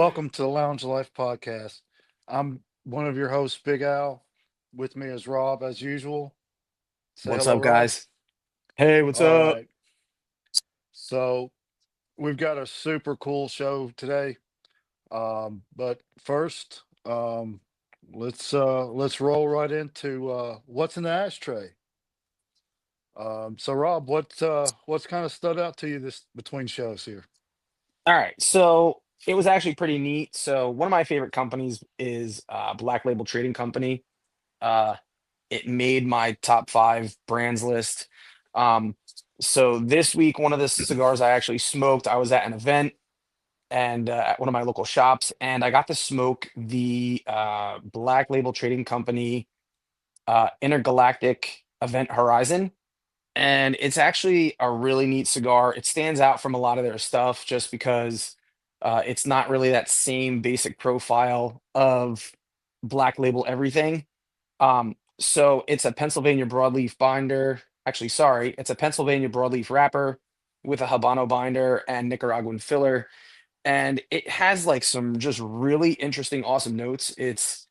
welcome to the Lounge Life podcast. I'm one of your hosts, Big Al. With me is Rob, as usual. Say What's hello, up, Rob. guys? Hey, what's All up? right. So we've got a super cool show today. But first, let's roll right into what's in the ashtray. So Rob, what's kind of stood out to you this between shows here? All right, so it was actually pretty neat. So one of my favorite companies is Black Label Trading Company. Uh, it made my top five brands list. Um, so this week, one of the cigars I actually smoked, I was at an event and at one of my local shops, and I got to smoke the Black Label Trading Company Intergalactic Event Horizon. And it's actually a really neat cigar. It stands out from a lot of their stuff just because it's not really that same basic profile of Black Label everything. So it's a Pennsylvania broadleaf binder. Actually, sorry, it's a Pennsylvania broadleaf wrapper with a Habano binder and Nicaraguan filler. And it has like some just really interesting, awesome notes. It's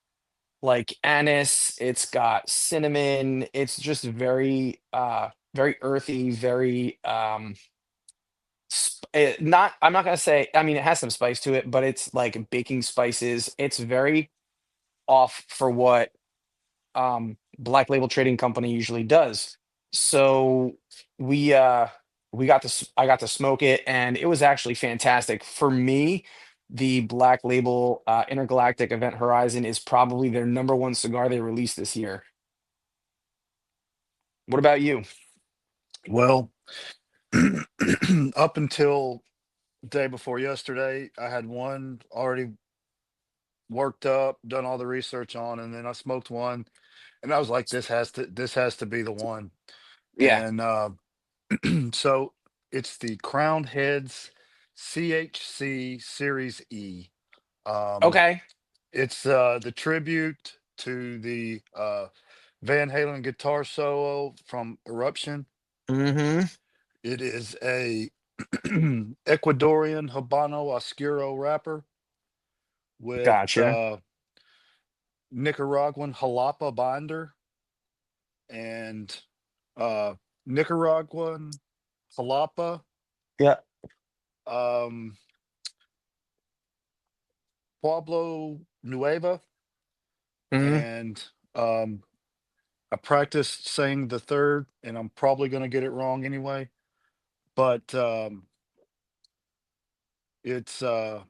like anise, it's got cinnamon, it's just very earthy, very not I'm not gonna say, I mean, it has some spice to it, but it's like baking spices. It's very off for what Black Label Trading Company usually does. So we uh I got to smoke it and it was actually fantastic. For me, the Black Label Intergalactic Event Horizon is probably their number one cigar they released this year. What about you? Well, up until day before yesterday, I had one already worked up, done all the research on, and then I smoked one, and I was like, this has to be the one. Yeah. And so it's the Crown Heads CHC Series E. Um, Okay. it's the tribute to the Van Halen guitar solo from Eruption. Mm-hmm. It is a Ecuadorian Habano Oscuro wrapper with Gotcha. Nicaraguan Jalapa binder and uh, Nicaraguan Jalapa, Yeah. um, Pueblo Nueva, Hmm. and I practiced saying the third, and I'm probably going to get it wrong anyway. But it's oh,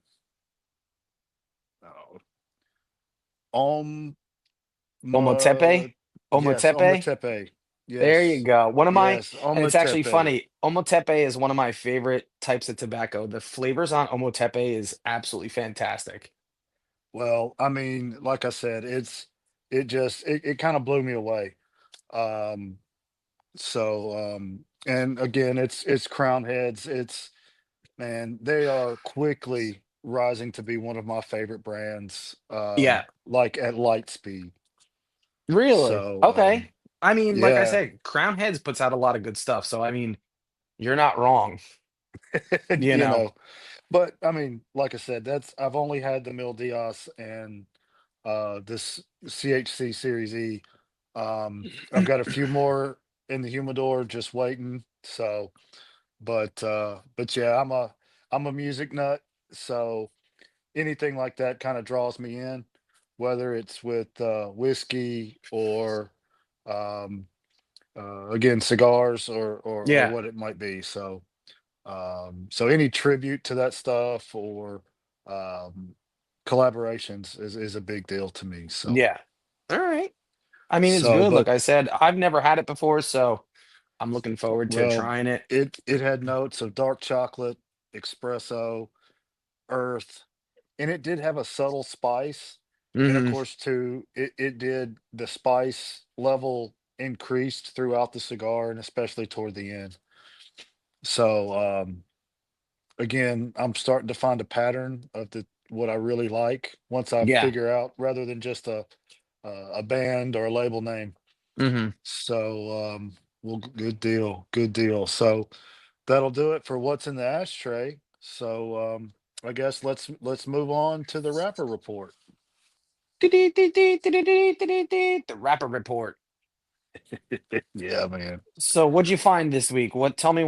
Om, Omotepe. yes, Omotepe. Ometepe, There you yes, go. One of my, yes, and it's actually Ometepe. funny. Omotepe is one of my favorite types of tobacco. The flavors on Omotepe is absolutely fantastic. Well, I mean, like I said, it kind of blew me away. Um, and again, it's Crown Heads. It's man, they are quickly rising to be one of my favorite brands. Yeah. Like at light speed. Really? So Okay. I mean, like I yeah, said, Crown Heads puts out a lot of good stuff. So I mean, you're not wrong, you you know. know, but I mean, like I said, that's I've only had the Mil Diaz and this CHC Series E. I've got a few more in the humidor just waiting. So, but yeah, I'm a music nut. So anything like that kind of draws me in, whether it's with whiskey or um, again cigars or Yeah. what it might be. So any tribute to that stuff or um, collaborations is a big deal to me. So Yeah. All right. I mean, it's so good. Like but I said, I've never had it before, so I'm looking forward to well, trying it. it had notes of dark chocolate, espresso, earth, and it did have a subtle spice. And of Hmm. course, too, it did the spice level increased throughout the cigar and especially toward the end. So again, I'm starting to find a pattern of the what I really like once I Yeah. figure out rather than just a band or a label name. Hmm. So well, good deal, good deal. So that'll do it for what's in the ashtray. So I guess let's move on to the rapper report. The rapper report. Yeah, man. So what'd you find this week? What tell me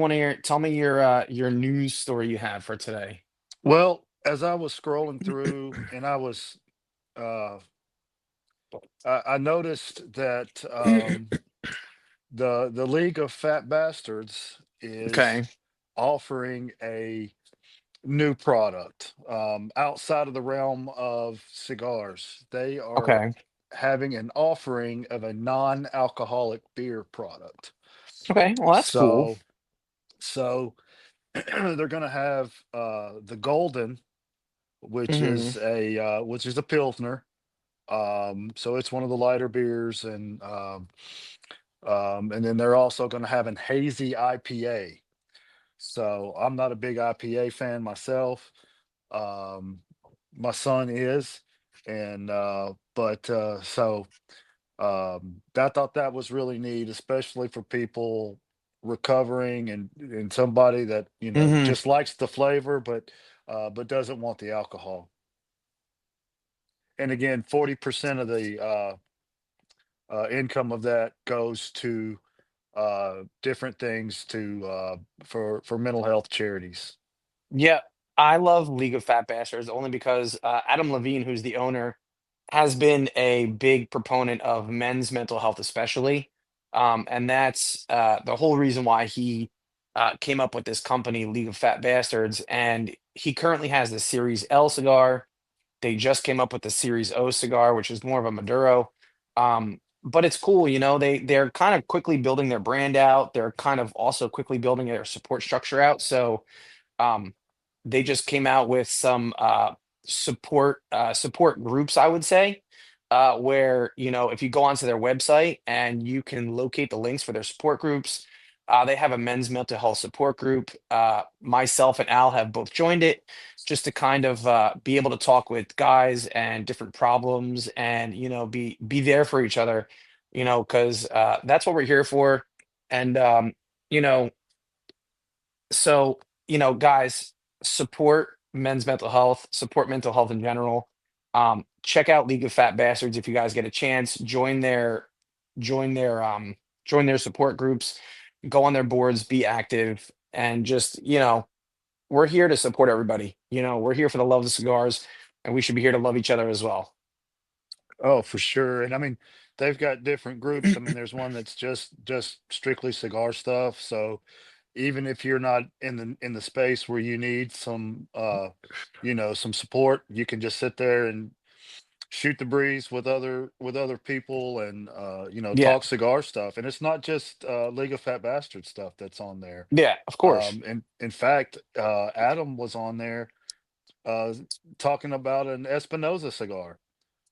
your news story you have for today. Well, as I was scrolling through, and uh, I noticed that the League of Fat Bastards is Okay. offering a new product outside of the realm of cigars. They are Okay. having an offering of a non-alcoholic beer product. Okay. Well, that's cool. So so they're going to have the Golden, Hmm. which is a pilsner. So it's one of the lighter beers, and then they're also going to have an hazy IPA. So I'm not a big IPA fan myself. Um, my son is, and but so I thought that was really neat, especially for people recovering and somebody that Hmm. just likes the flavor, but doesn't want the alcohol. And again, 40% of the income of that goes to different things for mental health charities. Yeah, I love League of Fat Bastards only because Adam Levine, who's the owner, has been a big proponent of men's mental health, especially. And that's the whole reason why he came up with this company, League of Fat Bastards. And he currently has the Series L cigar. They just came up with the Series O cigar, which is more of a Maduro. But it's cool, they're kind of quickly building their brand out. They're kind of also quickly building their support structure out. So um, they just came out with some support groups, I would say, where if you go onto their website and you can locate the links for their support groups. They have a men's mental health support group. Myself and Al have both joined it just to kind of be able to talk with guys and different problems and be there for each other, because that's what we're here for. And you know so, guys, support men's mental health, support mental health in general. Check out League of Fat Bastards if you guys get a chance. Join their join their support groups, go on their boards, be active, and just, we're here to support everybody. We're here for the love of cigars, and we should be here to love each other as well. Oh, for sure. And I mean, they've got different groups. I mean, there's one that's just strictly cigar stuff. So even if you're not in the space where you need some support, you can just sit there and shoot the breeze with other people and Yeah. talk cigar stuff. And it's not just League of Fat Bastard stuff that's on there. Yeah, of course. And in fact, Adam was on there uh talking about an Espinosa cigar.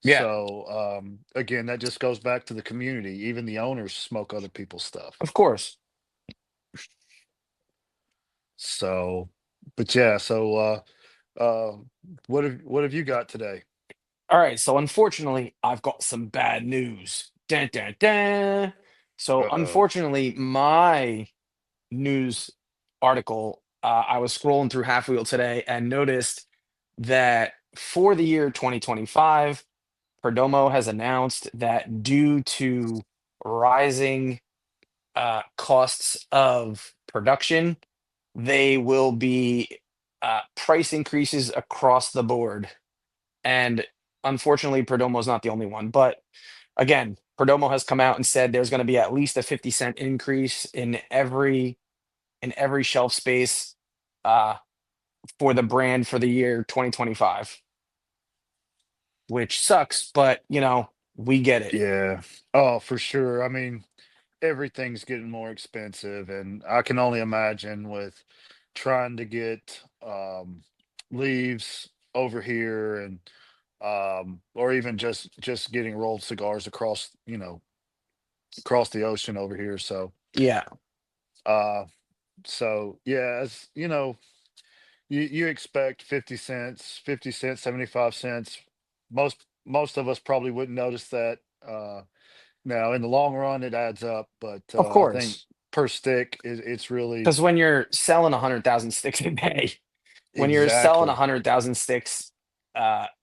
Yeah, So again, that just goes back to the community. Even the owners smoke other people's stuff. of course. So, but yeah, uh, what have you got today? All right, so unfortunately, I've got some bad news. Dun, dun, dun. So Uh-oh. unfortunately, my news article, I was scrolling through Half Wheel today and noticed that for the year 2025, Perdomo has announced that due to rising costs of production, they will be price increases across the board. And unfortunately, Perdomo is not the only one. But again, Perdomo has come out and said there's going to be at least a 50-cent increase in every shelf space uh, for the brand for the year 2025, which sucks, but we get it. Yeah. Oh, for sure. I mean, everything's getting more expensive, and I can only imagine with trying to get leaves over here and or even just getting rolled cigars across the ocean over here. Yeah, Uh so yeah, as you expect 50 cents, 75 cents. Most of us probably wouldn't notice that. Now in the long run it adds up, but of I think course. per stick it's really Because when you're selling 100,000 sticks a day, when you're selling Exactly. 100,000 sticks,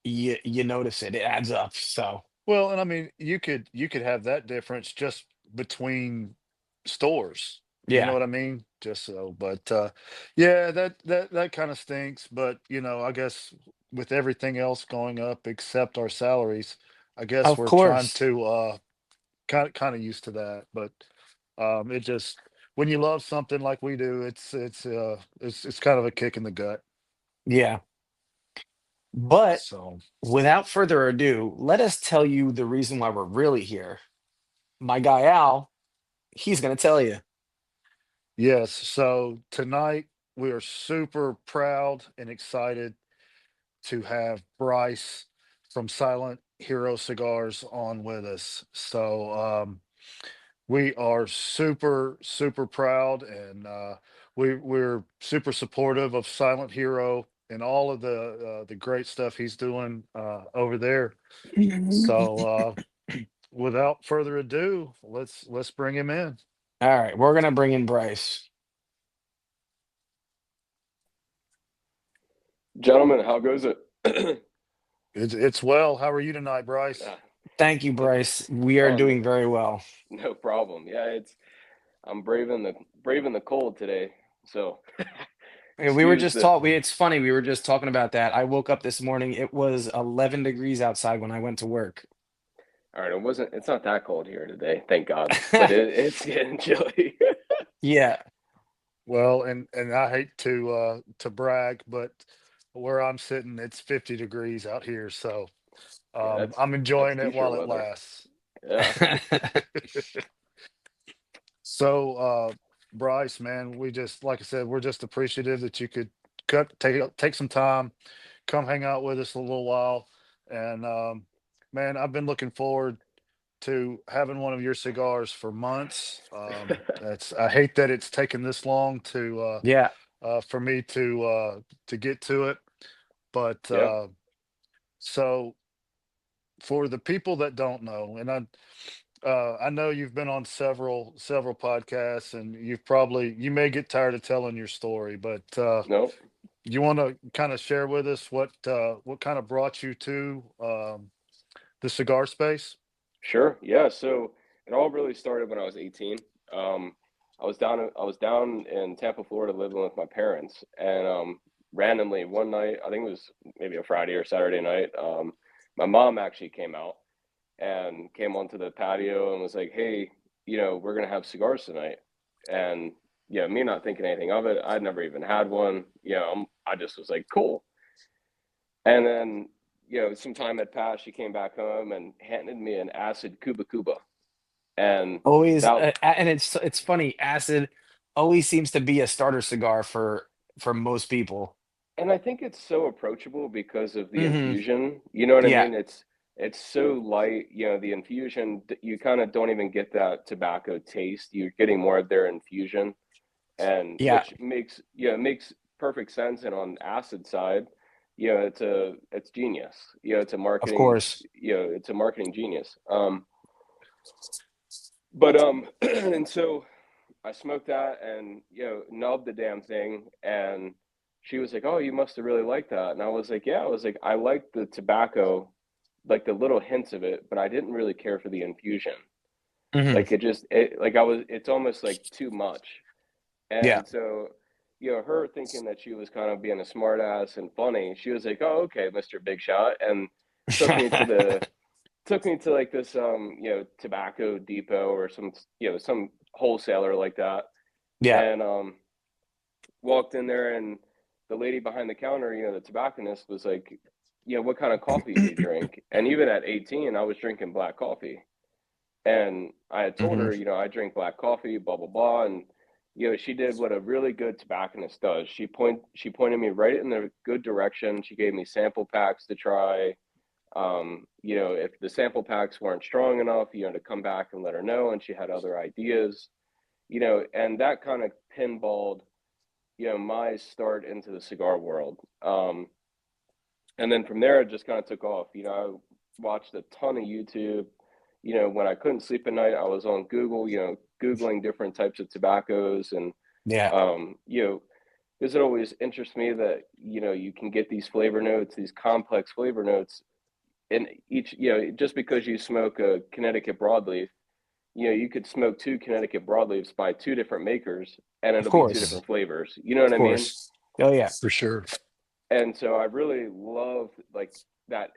you notice it. It adds up. So Well, and I mean, you could have that difference just between stores. You know yeah, what I mean? Just so, but yeah, that kind of stinks. But I guess with everything else going up except our salaries, I guess of we're trying course. to kind of used to that. But it just when you love something like we do, it's kind of a kick in the gut. Yeah. But So without further ado, let us tell you the reason why we're really here. My guy Al, he's going to tell you. yes, so tonight we are super proud and excited to have Bryce from Silent Hero Cigars on with us. So we are super, super proud, and we're super supportive of Silent Hero and all of the great stuff he's doing over there. So without further ado, let's bring him in. All right, we're going to bring in Bryce. Gentlemen, how goes it? It's well. How are you tonight, Bryce? Ah, Thank you, it- Bryce. We are um, doing very well. no problem. Yeah, I'm braving the cold today. So Yeah, we were excuse just the talking. It's funny. We were just talking about that. I woke up this morning. It was 11 degrees outside when I went to work. all right, it's not that cold here today, thank God. But it's getting chilly. Yeah, Well, and I hate to brag, but where I'm sitting, it's 50 degrees out here, so Yeah, I'm that's enjoying it t-shirt while it weather. lasts. Yeah. So, Bryce, man, we just like I said, we're just appreciative that you could take some time, come hang out with us a little while, and man, I've been looking forward to having one of your cigars for months. That's I hate that it's taken this long yeah. for me to get to it. But Yeah. so for the people that don't know, and I know you've been on several podcasts, and you may get tired of telling your story, but No. you want to kind of share with us what kind of brought you to the cigar space? Sure. Yeah. So it all really started when I was 18. Um, I was down in Tampa, Florida, living with my parents, and randomly one night, I think it was maybe a Friday or Saturday night, my mom actually came out and came onto the patio and was like, "Hey, we're gonna have cigars tonight." And me not thinking anything of it, I'd never even had one. I just was like, "Cool." And then, some time had passed. She came back home and handed me an acid Cuba Cuba. And Always, that, and it's funny. Acid always seems to be a starter cigar for most people. and I think it's so approachable because of the Hmm. infusion. You know what I Yeah, mean? It's so light. The infusion, you kind of don't even get that tobacco taste. You're getting more of their infusion, and yeah, which makes perfect sense. And on acid side, it's genius. of course. It's a marketing genius. But and so I smoked that and nubbed the damn thing, and she was like, "Oh, you must have really liked that." And I was like, "Yeah." I was like, "I liked the tobacco, like the little hints of it, but I didn't really care for the infusion. Hmm. Like it's almost like too much." Yeah. And so, her thinking that she was kind of being a smartass and funny, she was like, "Oh, okay, Mr. Big Shot," and took me to the took me to like this tobacco depot or some wholesaler like that, Yeah. and walked in there, and the lady behind the counter, the tobacconist, was like, "What kind of coffee do you drink?" And even at 18, I was drinking black coffee, and I had told Hmm. her, I drink black coffee, blah blah blah. And she did what a really good tobacconist does. She pointed me right in the good direction. She gave me sample packs to try. If the sample packs weren't strong enough, to come back and let her know. And she had other ideas, and that kind of pinballed, my start into the cigar world. And then from there, it just kind of took off. I watched a ton of YouTube. When I couldn't sleep at night, I was on Google, Googling different types of tobaccos. And, Yeah. um, you know, because it always interests me that you can get these flavor notes, these complex flavor notes in each. Just because you smoke a Connecticut broadleaf, you could smoke two Connecticut broadleafs by two different makers, and Of it'll be two Mhm. course. different flavors. You know what Of I mean? course. Oh yeah. For sure. And so I really love like that,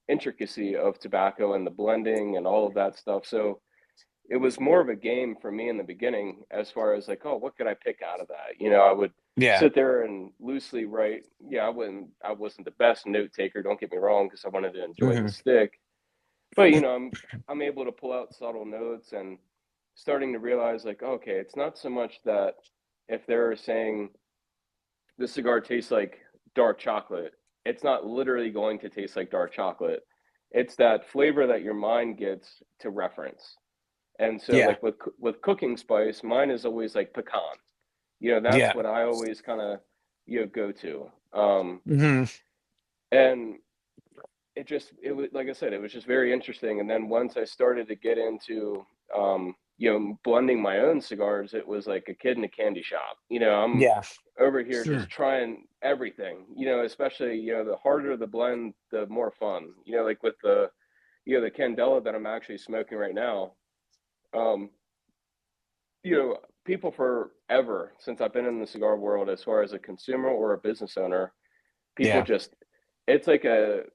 intricacy of tobacco and the blending and all of that stuff. So it was more of a game for me in the beginning as far as like, oh, what could I pick out of that? I would Yeah. sit there and loosely write. Yeah, I wasn't the best note taker, don't get me wrong, because I wanted to enjoy the Hmm. stick. But I'm able to pull out subtle notes and starting to realize like, okay, it's not so much that if they're saying this cigar tastes like dark chocolate, it's not literally going to taste like dark chocolate. It's that flavor that your mind gets to reference. And so Yeah. like with cooking spice, mine is always like pecan. That's Yeah. what I always kind of go to. Hmm. And it was, like I said, it was just very interesting. And then once I started to get into blending my own cigars, it was like a kid in a candy shop. I'm Yeah. over here just Sure. trying everything. Especially the harder the blend, the more fun. Like with the Candela that I'm actually smoking right now. Um, People forever since I've been in the cigar world, as far as a consumer or a business owner, people Yeah. just it's like a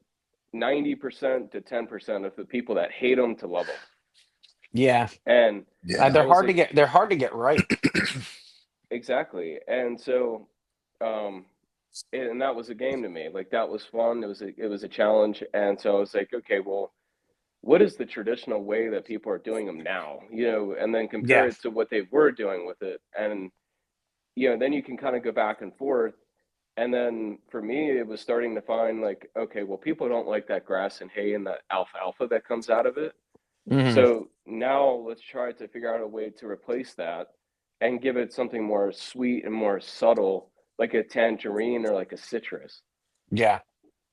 90% to 10% of the people that hate them to love them. Yeah. And Yeah. I They're was hard to like, get. They're hard to get right. exactly. And so, um, and that was a game to me. Like that was fun. It was a challenge. And so I was like, okay, well, what is the traditional way that people are doing them now? And then compare Yeah. it to what they were doing with it. And then you can kind of go back and forth. And then for me, it was starting to find like, okay, well, people don't like that grass and hay and that alfalfa that comes out of it. Hmm. So now let's try to figure out a way to replace that and give it something more sweet and more subtle, like a tangerine or like a citrus. Yeah.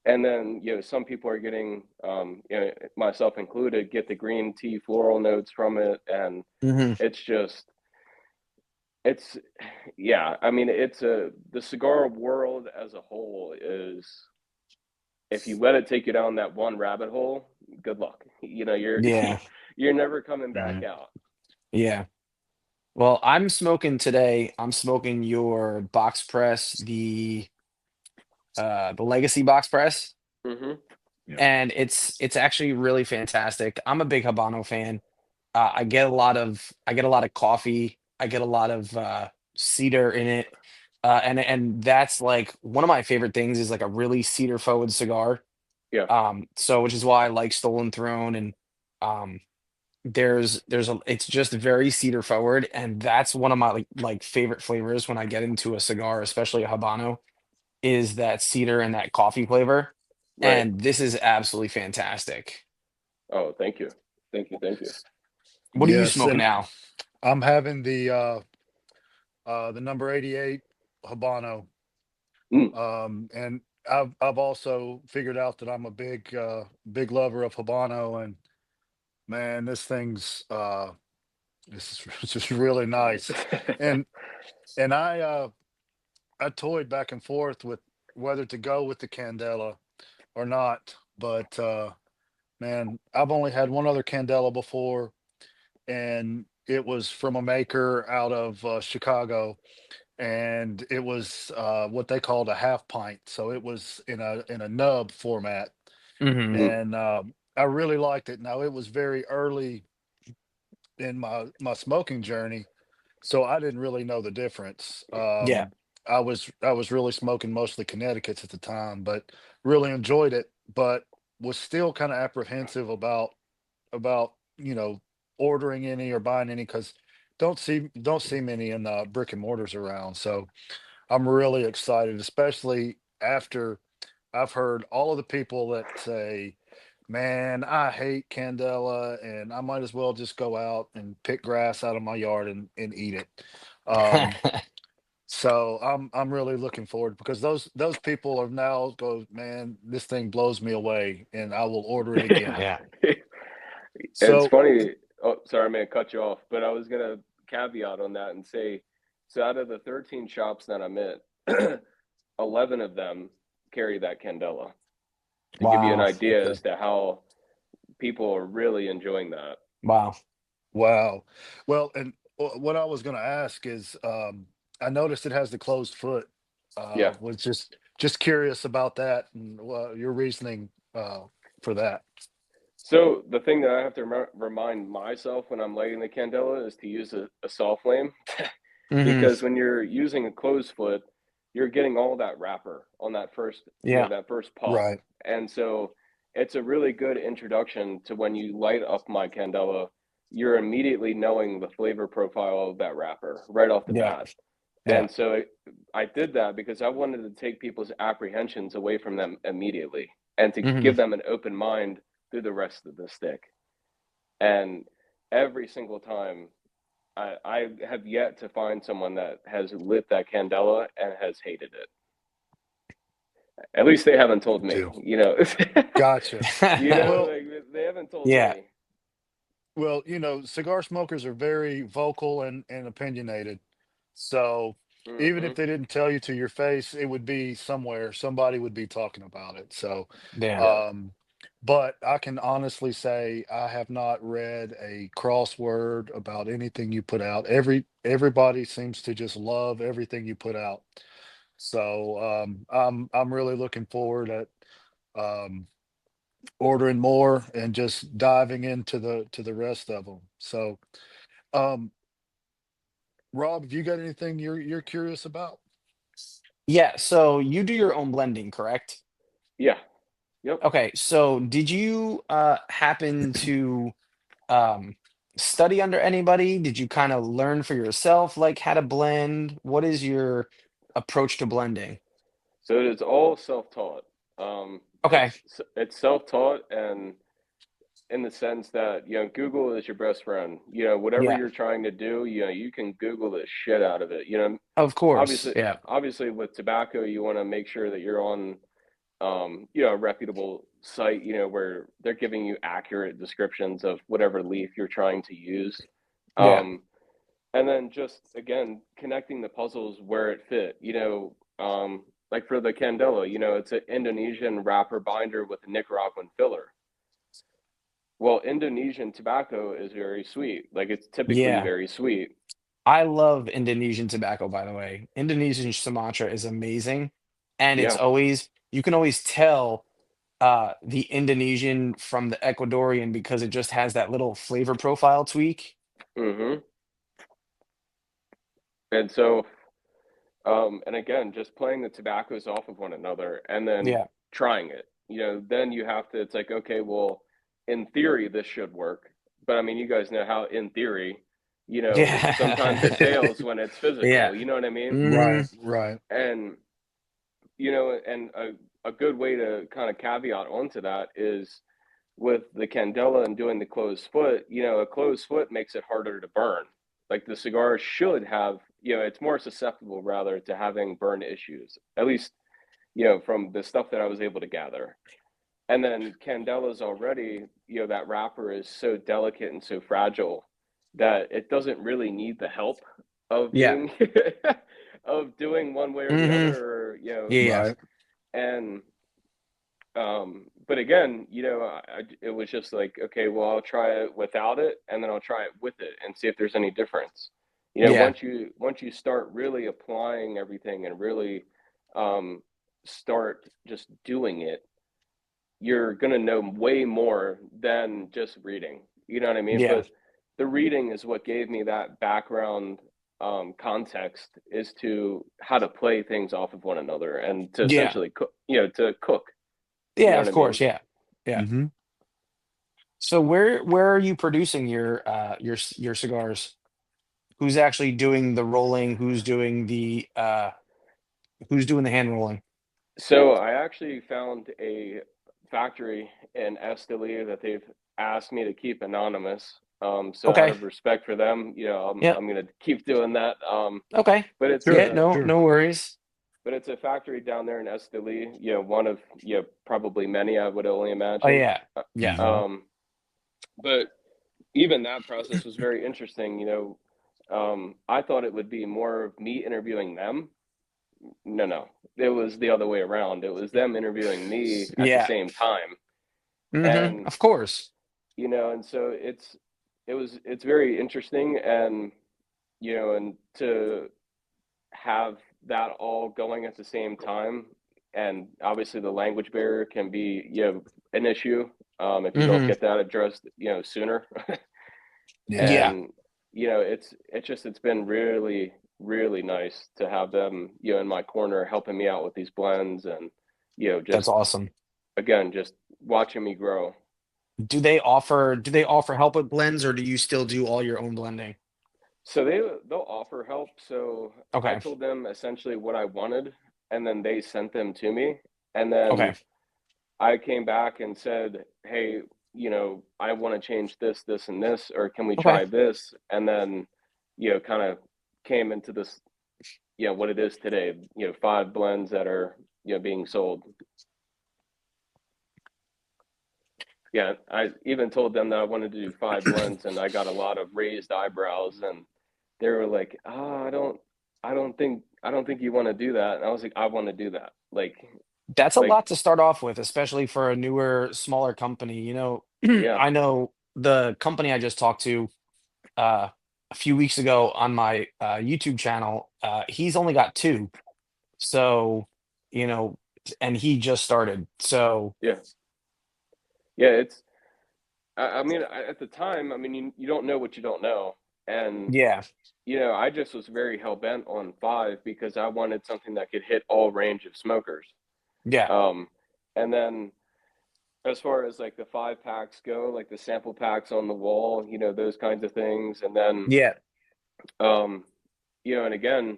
And then, some people are getting, myself included, get the green tea floral notes from it. And Hmm. it's just, it's, yeah, I mean, the cigar world as a whole is, if you let it take you down that one rabbit hole, good luck. Yeah. You're never coming back Mhm. out. Yeah. Well, I'm smoking today. I'm smoking your box press, the legacy box press, Hmm. Yeah. and it's actually really fantastic. I'm a big Habano fan. I get a lot of coffee. I get a lot of cedar in it, and that's like one of my favorite things is like a really cedar forward cigar. Yeah. So which is why I like Stolen Throne and um it's just very cedar forward, and that's one of my like favorite flavors when I get into a cigar, especially a Habano, is that cedar and that coffee flavor. Right. And this is absolutely fantastic. Oh, thank you. Thank you. Thank you. What are you Yes, smoking and now? I'm having the number 88 Habano. Mm. And I've also figured out that I'm a big lover of Habano, and man, this is just really nice. And and I toyed back and forth with whether to go with the Candela or not, but man, I've only had one other Candela before, and it was from a maker out of Chicago, and it was what they called a half pint, so it was in a nub format, Hmm. Mm. and I really liked it. Now it was very early in my smoking journey, so I didn't really know the difference. Yeah. I was really smoking mostly Connecticut's at the time, but really enjoyed it, but was still kind of apprehensive about ordering any or buying any because don't see many in brick and mortars around. So I'm really excited, especially after I've heard all of the people that say, "Man, I hate Candela, and I might as well just go out and pick grass out of my yard and eat it." Um, so I'm really looking forward because those people are now go, "Man, this thing blows me away, and I will order it again." Yeah. It's So funny. Oh, sorry, man, cut you off. But I was gonna caveat on that and say, So out of the 13 shops that I'm in, 11 of them carry that Candela to give you an Wow. idea Okay. as to how people are really enjoying that. Wow. Wow. Well, and what I was going to ask is, I noticed it has the closed foot. Yeah. Was just curious about that and your reasoning for that. So the thing that I have to remind myself when I'm lighting the candela is to use a soft flame, Hmm. because when you're using a closed foot, you're getting all that wrapper on that first, Yeah. that first puff. Right. And so it's a really good introduction to when you light up my candela, you're immediately knowing the flavor profile of that wrapper right off the Yeah. bat. Yeah. And so I did that because I wanted to take people's apprehensions away from them immediately and to Hmm. give them an open mind through the rest of the stick. And every single time, I have yet to find someone that has lit that candela and has hated it. At least they haven't told Good me, deal. you know. Gotcha. Well, Like they haven't told Yeah. me. well, cigar smokers are very vocal and opinionated. So even if Hmm. they didn't tell you to your face, it would be somewhere. Somebody would be talking about it. So, Yeah. Yeah. um, but I can honestly say I have not read a crossword about anything you put out. Everybody seems to just love everything you put out. So I'm really looking forward at um, ordering more and just diving into the rest of them. So, um, Rob, have you got anything you're curious about? Yeah. So you do your own blending, correct? Yeah. Yep. Okay. So did you happen to um study under anybody? Did you kind of learn for yourself like how to blend? What is your approach to blending? So it is all self-taught. Okay. It's self-taught, and in the sense that Google is your best friend. Whatever Yeah. you're trying to do, you can Google the shit out of it. Of course. Obviously, Yeah. obviously with tobacco, you want to make sure that you're on a reputable site, where they're giving you accurate descriptions of whatever leaf you're trying to use. Yeah. Um, and then just again connecting the puzzles where it fit. Like for the Candela, it's an Indonesian wrapper binder with a Nicaraguan filler. Well, Indonesian tobacco is very sweet. Like it's typically Yeah. very sweet. I love Indonesian tobacco, by the way. Indonesian Sumatra is amazing. And it's Yeah. always, you can always tell the Indonesian from the Ecuadorian because it just has that little flavor profile tweak. Hmm. And so, and again, just playing the tobaccos off of one another and then Yeah. trying it. Then you have to. It's like, okay, well, in theory, this should work. But I mean, you guys know how, in theory, sometimes it Yeah. fails when it's Yeah. physical. You know what I mean? Hmm. Right, right. And and a good way to kind of caveat onto that is with the candela and doing the closed foot. A closed foot makes it harder to burn. Like the cigar should have, it's more susceptible rather to having burn issues, at least from the stuff that I was able to gather. And then candela's already, that wrapper is so delicate and so fragile that it doesn't really need the help of Yeah. being of doing one way or the Hmm. other, or Yeah. Yeah. Right. and but again, it was just like, okay, well, I'll try it without it, and then I'll try it with it and see if there's any difference. Yeah. Once you start really applying everything and really um, start just doing it, you're gonna know way more than just reading. You know what I mean? Yeah. But the reading is what gave me that background context as to how to play things off of one another and to Yeah. essentially cook. To cook. You Yeah. know what Of I mean? course. Yeah. Yeah. Hmm. So where are you producing your cigars? Who's actually doing the rolling? Who's doing the hand rolling? So I actually found a factory in Esteli that they've asked me to keep anonymous. So out Okay. of respect for them, Yep. I'm gonna keep doing that. Okay. But it's Yeah, Sure, a no, sure. no worries. but it's a factory down there in Esteli. One of probably many, I would only Oh imagine. yeah. Yeah. Hmm. Um, but even that process was very interesting. I thought it would be more of me interviewing them. No, no, it was the other way around. It was them interviewing me at the Yeah. same time. Hmm. And Of course. and so it's very interesting, and and to have that all going at the same time, and obviously the language barrier can be an issue if you don't Hmm. get that addressed sooner. Yeah. Yeah. And it's been really really nice to have them in my corner helping me out with these blends, and That's just awesome. again just watching me grow. Do they offer help with blends, or do you still do all your own blending? So they'll offer help. So I Okay. told them essentially what I wanted, and then they sent them to me, and Okay. then I came back and said, hey, I want to change this, this, and this, or can we Okay. try this? And then, kind of came into this, what it is today, 5 blends that are, being sold. Yeah, I even told them that I wanted to do 5 blends, and I got a lot of raised eyebrows, and they were like, "Oh, I don't think you want to do that." And I was like, "I want to do that." That's a Like, lot to start off with, especially for a newer, smaller company. yeah, I know the company I just talked to uh, a few weeks ago on my YouTube channel. He's only got two, so you know, and he just started. So yeah, yeah. I mean, at the time, I mean, you don't know what you don't know, and yeah, I just was very hell bent on 5 because I wanted something that could hit all range of smokers. yeah, Um, and then as far as like the 5 packs go, like the sample packs on the wall, those kinds of things, and then yeah. um, and again,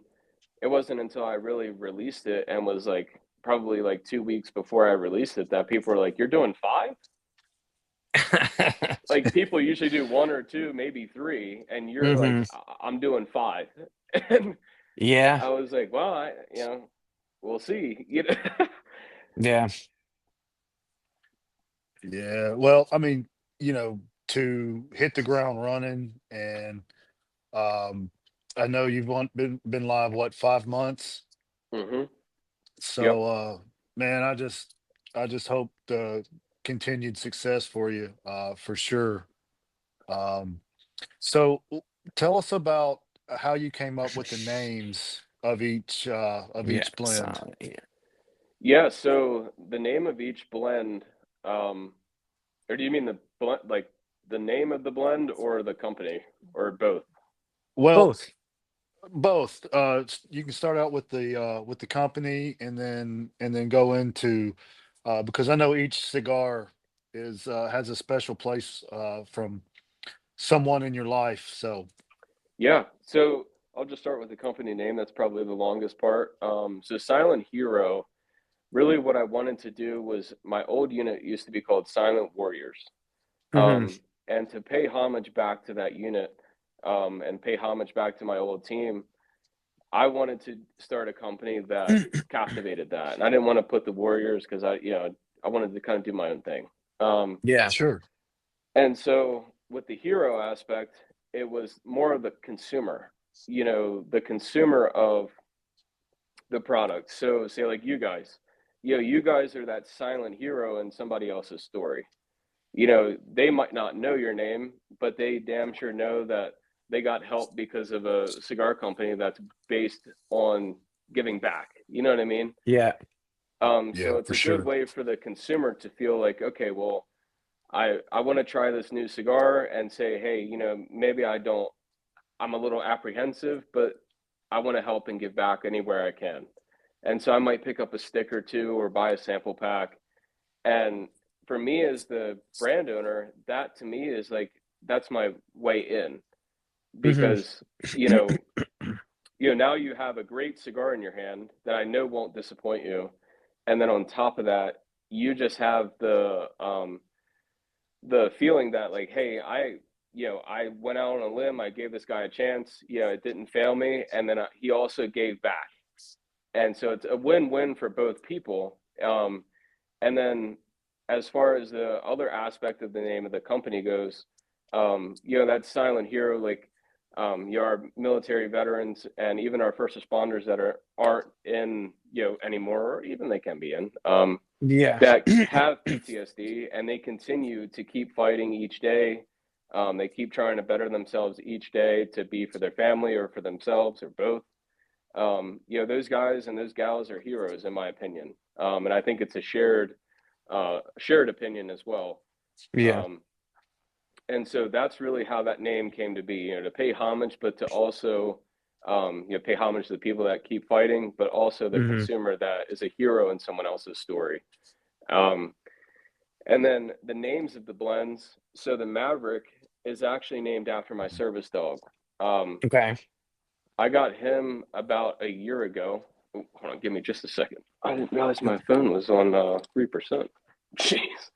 it wasn't until I really released it and was like probably like 2 weeks before I released it that people were like, "You're doing 5?" Like people usually do 1 or 2, maybe 3, and you're like, Hmm. I'm doing 5." And Yeah, I was like, well, we'll see. yeah. Yeah. Well, I mean, to hit the ground running, and um I know you've been live what, 5 months? Hmm. Yep. So man, I just hope the continued success for you, for sure. Um so tell us about how you came up with the names of Yeah. each blend. So yeah. Yeah. So the name of each blend, um, or do you mean the blend, like the name of the blend, or the company, or both? Well, Both. both. You can start out with the company, and then go into, because I know each cigar is has a special place from someone in your life. So Yeah. So I'll just start with the company name. That's probably the longest part. So Silent Hero, really what I wanted to do was my old unit used to be called Silent Warriors. Hmm. And to pay homage back to that unit, and pay homage back to my old team, I wanted to start a company that captivated that. And I didn't want to put the Warriors because I wanted to kind of do my own thing. Um, Yeah. sure. and so with the hero aspect, it was more of the consumer, the consumer of the product. So say like you guys, you guys are that silent hero in somebody else's story. They might not know your name, but they damn sure know that they got help because of a cigar company that's based on giving back. You know what I mean? Yeah. So Yeah, it's for a good sure. way for the consumer to feel like, okay, well, I want to try this new cigar and say, hey, maybe I'm a little apprehensive, but I want to help and give back anywhere I can. And so I might pick up a stick or two or buy a sample pack. And for me as the brand owner, that to me is like that's my way in, Hmm. because now you have a great cigar in your hand that I know won't disappoint you, and then on top of that, you just have the feeling that like, hey, I went out on a limb, I gave this guy a chance, it didn't fail me, and then he also gave back, and so it's a win-win for both people. And then as far as the other aspect of the name of the company goes, that silent hero, like our military veterans and even our first responders that aren't in, anymore, or even they can be in, Yeah. that have PTSD, and they continue to keep fighting each day. They keep trying to better themselves each day to be for their family or for themselves or both. Those guys and those gals are heroes, in my opinion. And I think it's a shared opinion as well. Yeah. Um, and so that's really how that name came to be, to pay homage, but to also, pay homage to the people that keep fighting, but also the Hmm. consumer that is a hero in someone else's story. Um, and then the names of the blends. So the Maverick is actually named after my service dog. Um, Okay. I got him about a year ago. Oh, hold on, give me just a second. I didn't realize my phone was on 3%. Jeez,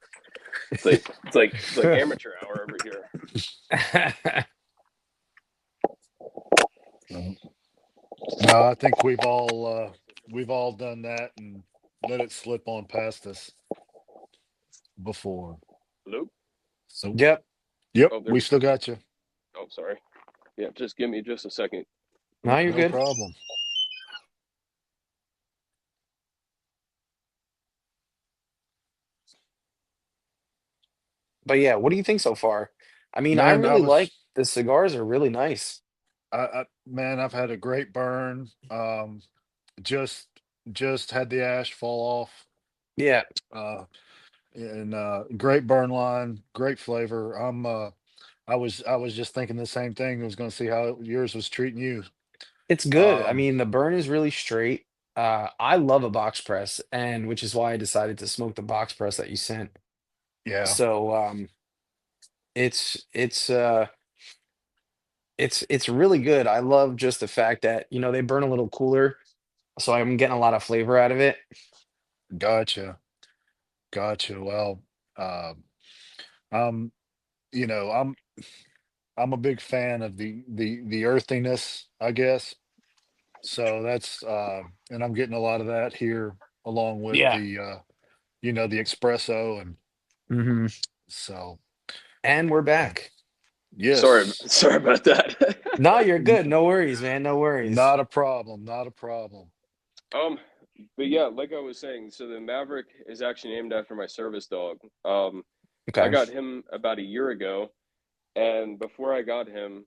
it's like amateur hour over here. No, no, I think we've all done that and let it slip on past us before. Hello. So, Yep. yep, Oh, there we we still go. got you. Oh, sorry. Yeah, just give me just a second. No, you're No good. problem. But yeah, what do you think so far? I mean, I Man, really like the cigars are really nice. man, I've had a great burn. Just just had the ash fall off. Yeah. Uh, and great burn line, great flavor. I was just thinking the same thing. I was going to see how yours was treating you. It's good. I Um, mean, the burn is really straight. I love a box press, and which is why I decided to smoke the box press that you sent. yeah, So it's it's really good. I love just the fact that, they burn a little cooler, so I'm getting a lot of flavor out of it. gotcha, gotcha. Well, um, I'm, you know, I'm a big fan of the earthiness, I guess. So that's and I'm getting a lot of that here along with Yeah. the the espresso and Hmm. so And we're uh, back. Sorry, yes, sorry about that. No, you're n- good. No worries, man. No worries. not a problem, not a problem. um, but yeah, like I was saying, so the Maverick is actually named after my service dog. I Okay. got him about a year ago, and before I got him,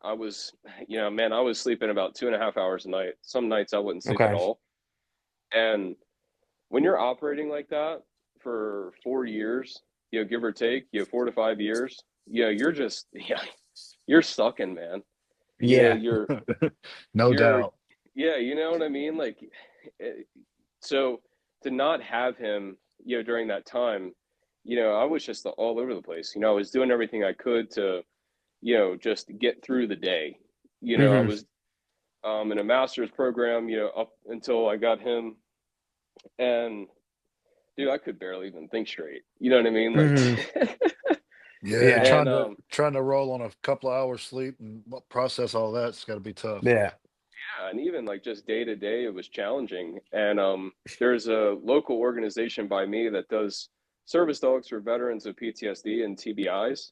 I was, man, I was sleeping about 2.5 hours a night. Some nights I wouldn't sleep at Okay. all. And when you're operating like that for 4 years, give or take, 4 to 5 years, you're just, you're sucking, man. You know, Yeah. you're, No you're, doubt. yeah, you know what I mean? Like, eh, so to not have him, during that time, I was just all over the place. I was doing everything I could to, just get through the day. I Hmm. was in a master's program, up until I got him. And dude, I could barely even think straight. You know what I mean? Like, Hmm. Yeah, Yeah. and trying to roll on a couple of hours sleep and process all that's got to be tough. Yeah. yeah, and even like just day to day, it was challenging. And there's a local organization by me that does service dogs for veterans of PTSD and TBIs.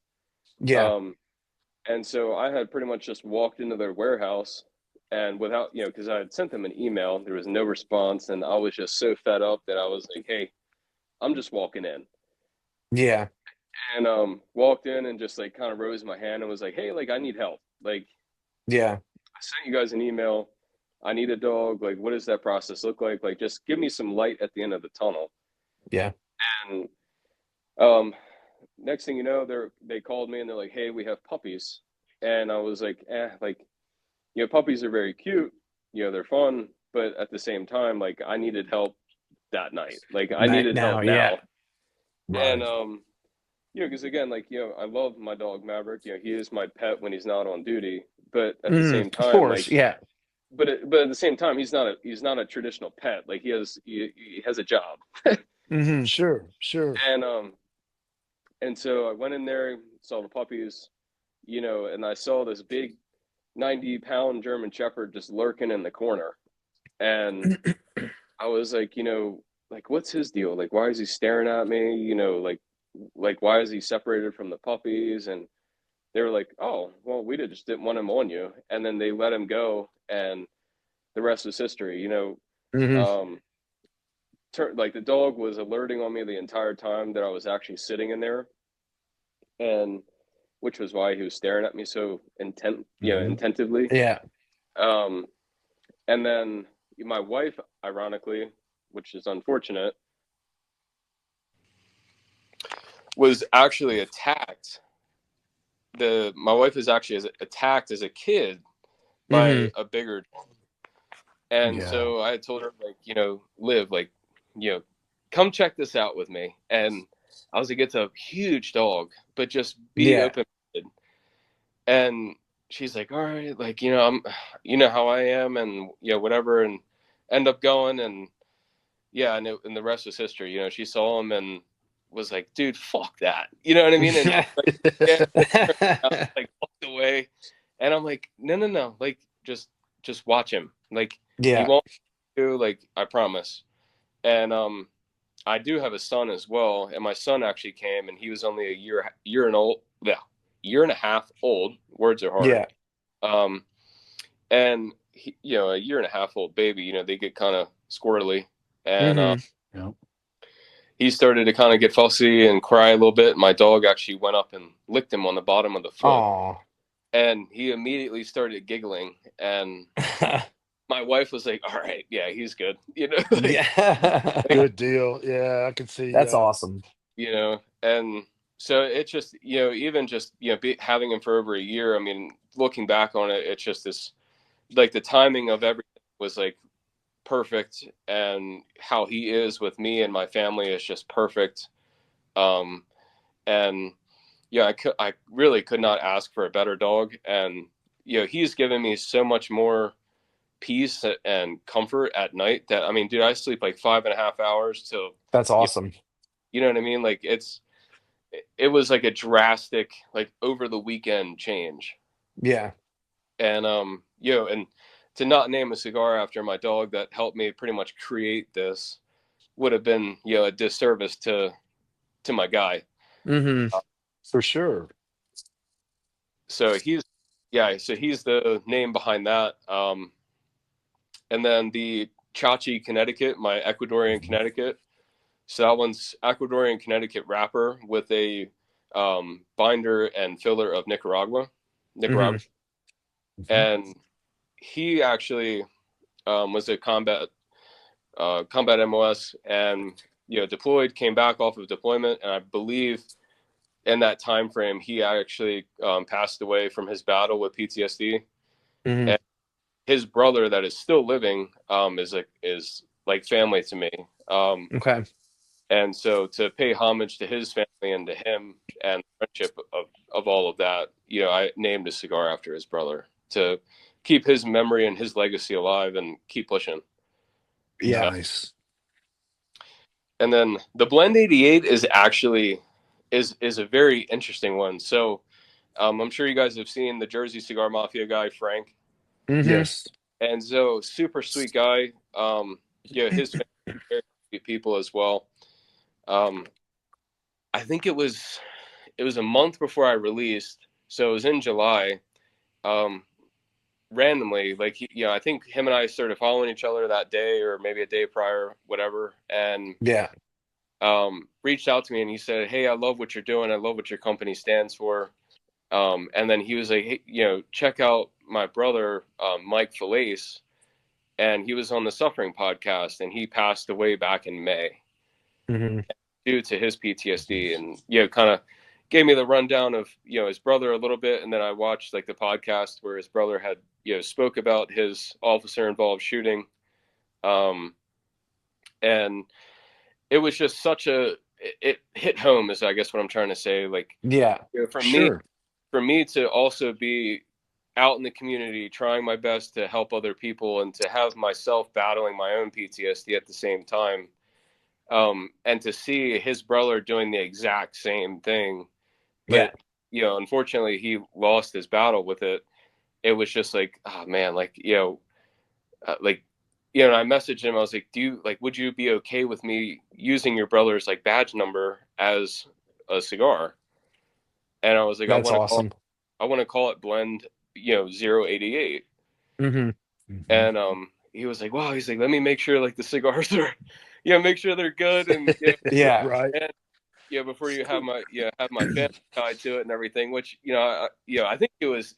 Yeah. Um, and so I had pretty much just walked into their warehouse and without, because I had sent them an email, there was no response, and I was just so fed up that I was like, "Hey, I'm just walking in." Yeah. And walked in and just like kind of rose my hand and was like, "Hey, like I need help. Like Yeah. I sent you guys an email. I need a dog. Like, what does that process look like? Like, just give me some light at the end of the tunnel." Yeah. And um, next thing you know, they called me and they're like, "Hey, we have puppies." And I was like, like, puppies are very cute. They're fun, but at the same time, like, I needed help that night. Like, I Night needed now. help Yeah. now. And Right. because again, like, I love my dog Maverick. He is my pet when he's not on duty. But at the Hmm. same Of time, course. like, Yeah. but at the same time, he's not a traditional pet. Like he has a job. Hmm. Sure, sure. And so I went in there, saw the puppies, and I saw this big 90-pound German Shepherd just lurking in the corner, and I was like, like what's his deal? Like why is he staring at me? Like why is he separated from the puppies? And they were like, oh, well, we just didn't want him on you. And then they let him go, and the rest is history. Hmm. Um, like the dog was alerting on me the entire time that I was actually sitting in there, and which was why he was staring at me so intentively. Yeah. Um, and then my wife, ironically, which is unfortunate, was actually attacked. My wife was actually attacked as a kid Hmm. by a bigger dog. And Yeah. so I had told her, like, Liv, like, come check this out with me. And I was like, it's a huge dog, but just be Yeah. open. And she's like, all right, like, I'm, how I am, and, whatever. And end up going, and yeah. And the rest was history. She saw him and was like, dude, fuck that. You know what I mean? And like, yeah, like walked away. And I'm like, no. Like, just watch him. Like, he Yeah. won't do, like, I promise. And I do have a son as well, and my son actually came, and he was only a year and a half old. Words are hard. Yeah. Um, and he, a year and a half old baby, they get kind of squirrely, and Hmm. Yeah. he started to kind of get fussy and cry a little bit. My dog actually went up and licked him on the bottom of the foot, Oh. and he immediately started giggling, and my wife was like, all right, yeah, he's good, like, Yeah. Good deal. Yeah, I can see. That's awesome. and so it's just, even just, having him for over a year. I mean, looking back on it, it's just this, like, the timing of everything was like perfect, and how he is with me and my family is just perfect. Um, and yeah, I really could not ask for a better dog. And, he's given me so much more peace and comfort at night that, I mean, dude, I sleep like 5.5 hours till, That's awesome. you know what I mean? Like, it was like a drastic, like, over the weekend change. Yeah. And, and to not name a cigar after my dog that helped me pretty much create this would have been, a disservice to my guy. Hmm. For sure. So he's the name behind that. And then the Chachi Connecticut, my Ecuadorian Mhm. Connecticut. So that one's Ecuadorian Connecticut wrapper with a binder and filler of Nicaragua. Hmm. Mhm. And he actually was a combat MOS, and, deployed, came back off of deployment, and I believe in that time frame he actually passed away from his battle with PTSD. Hmm. And his brother that is still living is like family to me. Okay. And so to pay homage to his family and to him and the friendship of all of that, I named a cigar after his brother to keep his memory and his legacy alive and keep pushing. Yeah. Nice. And then the Blend 88 is a very interesting one. So I'm sure you guys have seen the Jersey Cigar Mafia guy, Frank. Hmm. Yes. And so, super sweet guy. His family, very sweet people as well. Um, I think it was a month before I released, so it was in July. Um, Randomly, like, I think him and I started following each other that day, or maybe a day prior, whatever, and Yeah. reached out to me, and he said, "Hey, I love what you're doing. I love what your company stands for." And then he was like, "Hey, check out my brother, Mike Felice." And he was on the Suffering podcast, and he passed away back in May Hmm. due to his PTSD. And, kind of gave me the rundown of, his brother a little bit. And then I watched, like, the podcast where his brother had, spoke about his officer involved shooting. Um, and it was just it hit home, is I guess what I'm trying to say. Like, Yeah. for me, Sure. to also be out in the community trying my best to help other people, and to have myself battling my own PTSD at the same time, and to see his brother doing the exact same thing, Yeah. but, unfortunately he lost his battle with it. It was just like, oh man, like, like, and I messaged him. I was like, would you be okay with me using your brother's, like, badge number as a cigar? And I was like, I That's want to call awesome. I want to call it blend, 088. Hmm. Mhm. And he was like, wow, he's like, let me make sure like the cigars are, make sure they're good, and Yeah. Right. and before you have my family tied to it and everything, which I think he was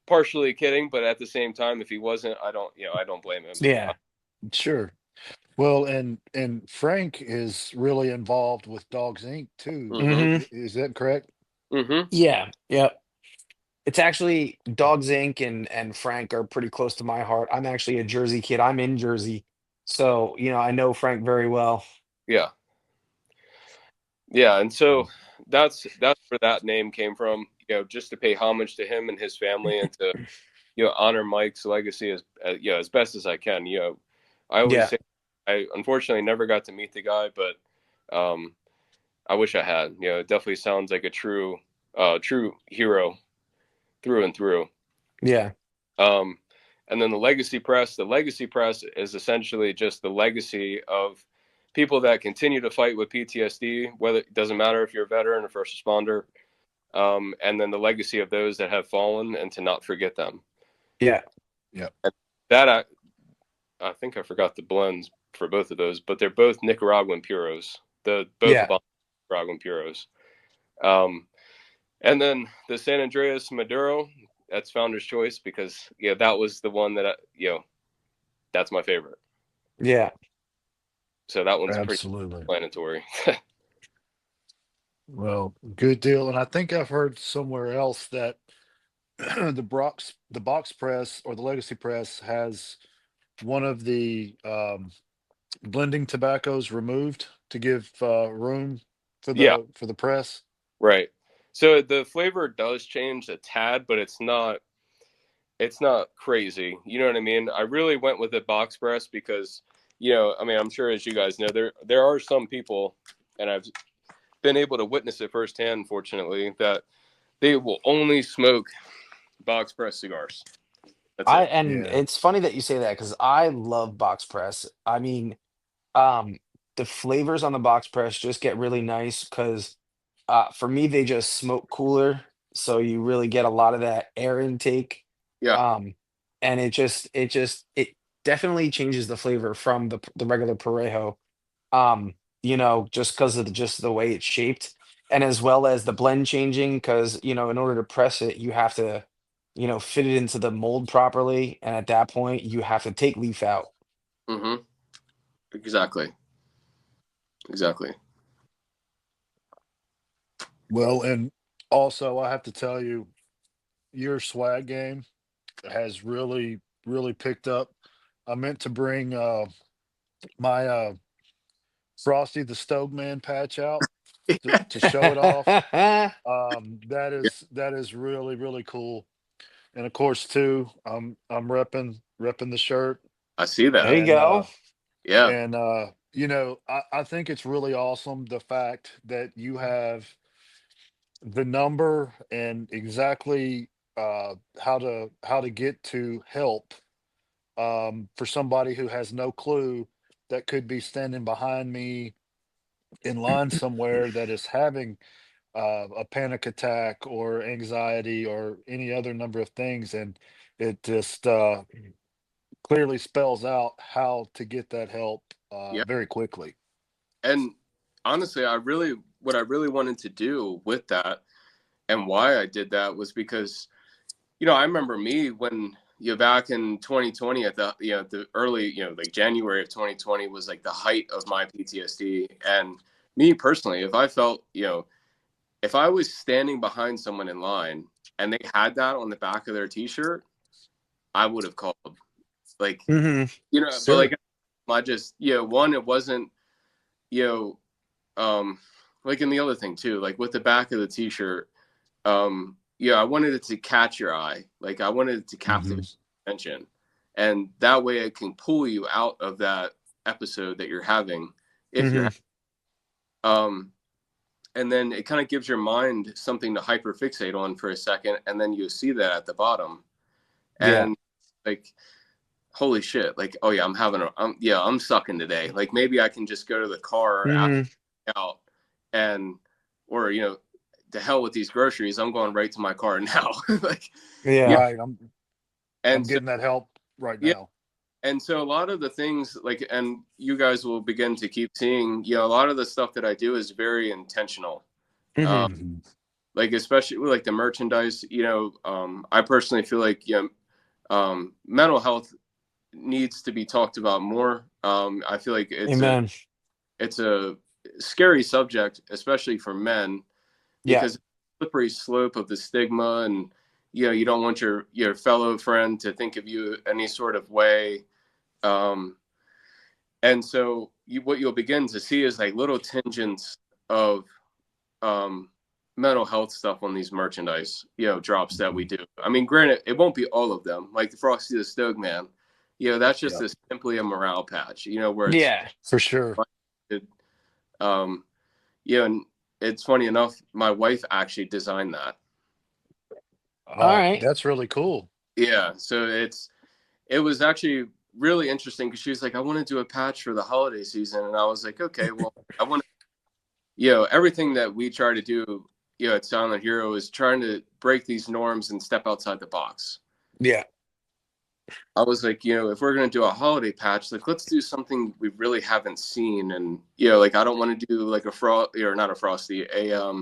partially kidding, but at the same time, if he wasn't, I don't blame him. Yeah. Sure. Well, and Frank is really involved with Dogs Inc. too. Mm-hmm. Is that correct? Mm-hmm. Yeah. Yeah. It's actually Dogs Inc. and Frank are pretty close to my heart. I'm actually a Jersey kid. I'm in Jersey. So, I know Frank very well. Yeah. Yeah, and so that's where that name came from. Just to pay homage to him and his family, and to honor Mike's legacy as best as I can. I always Yeah. say I unfortunately never got to meet the guy, but I wish I had. It definitely sounds like a true hero through and through. Yeah. Um, and then the legacy press is essentially just the legacy of people that continue to fight with PTSD, whether it doesn't matter if you're a veteran or first responder, and then the legacy of those that have fallen, and to not forget them. Yeah. Yeah. And that I think I forgot the blends for both of those, but they're both Nicaraguan puros. Both Yeah. of them Nicaraguan puros. Um, and then the San Andreas Maduro, that's Founder's Choice, because that was the one that that's my favorite. Yeah. So that one's pretty Absolutely. explanatory. Well, good deal. And I think I've heard somewhere else that the box press or the legacy press has one of the blending tobaccos removed to give room Yeah, for the press. right. So the flavor does change a tad, but it's not crazy. You know what I mean? I really went with the box press because, I mean, I'm sure as you guys know, there are some people, and I've been able to witness it firsthand, unfortunately, that they will only smoke box press cigars. That's it. And Yeah. it's funny that you say that because I love box press. I mean, um, the flavors on the box press just get really nice because for me they just smoke cooler, so you really get a lot of that air intake. Yeah. Um, and it definitely changes the flavor from the regular Parejo. Just because of just the way it's shaped, and as well as the blend changing, because in order to press it, you have to, fit it into the mold properly, and at that point, you have to take leaf out. Mm-hmm. Exactly. Exactly. Well, and also I have to tell you, your swag game has really, really picked up. I meant to bring my Frosty the Stoveman patch out to show it off. That is really, really cool. And of course, too, I'm repping the shirt, I see that. There you and go. I think it's really awesome the fact that you have the number and exactly how to get to help for somebody who has no clue that could be standing behind me in line somewhere that is having a panic attack or anxiety or any other number of things, and it just clearly spells out how to get that help Yeah. very quickly. And honestly, what I really wanted to do with that, and why I did that, was because, I remember me when back in 2020, at the early, like January of 2020 was like the height of my PTSD. And me personally, if I felt, if I was standing behind someone in line and they had that on the back of their t-shirt, I would have called. Like, Hmm. but Sure. like I just, one, it wasn't, you know, like, in the other thing too, like with the back of the t-shirt, I wanted it to catch your eye. Like, I wanted it to Hmm. captivate attention. And that way it can pull you out of that episode that you're having, if you're Hmm. um and then it kind of gives your mind something to hyperfixate on for a second, and then you see that at the bottom, Yeah. and like, holy shit, like, oh yeah, I'm sucking today. Like, maybe I can just go to the car after Hmm. out, and or the hell with these groceries. I'm going right to my car now. Like, yeah. Yeah. Right. I'm And so, getting that help right yeah. now. And so a lot of the things like, and you guys will begin to keep seeing, a lot of the stuff that I do is very intentional. Hmm. Mhm. Like, especially with like the merchandise, I personally feel like, mental health needs to be talked about more. I feel like Amen. it's a scary subject, especially for men, Yeah. because it's a slippery slope of the stigma, and you don't want your fellow friend to think of you any sort of way. Um, and so what you'll begin to see is like little tangents of um, mental health stuff on these merchandise, drops that we Mhm. do. I mean, granted, it won't be all of them. Like the Frosty the Stove Man, that's just Yep. simply a morale patch, where it's Yeah. For sure. um, and it's funny enough, my wife actually designed that. All Oh, right. that's really cool. Yeah, so it was actually really interesting because she was like, I want to do a patch for the holiday season, and I was like, okay, well, I want to, everything that we try to do, at Silent Hero is trying to break these norms and step outside the box. Yeah. I was like, if we're gonna do a holiday patch, like let's do something we really haven't seen, and like I don't want to do like a frost or not a frosty, a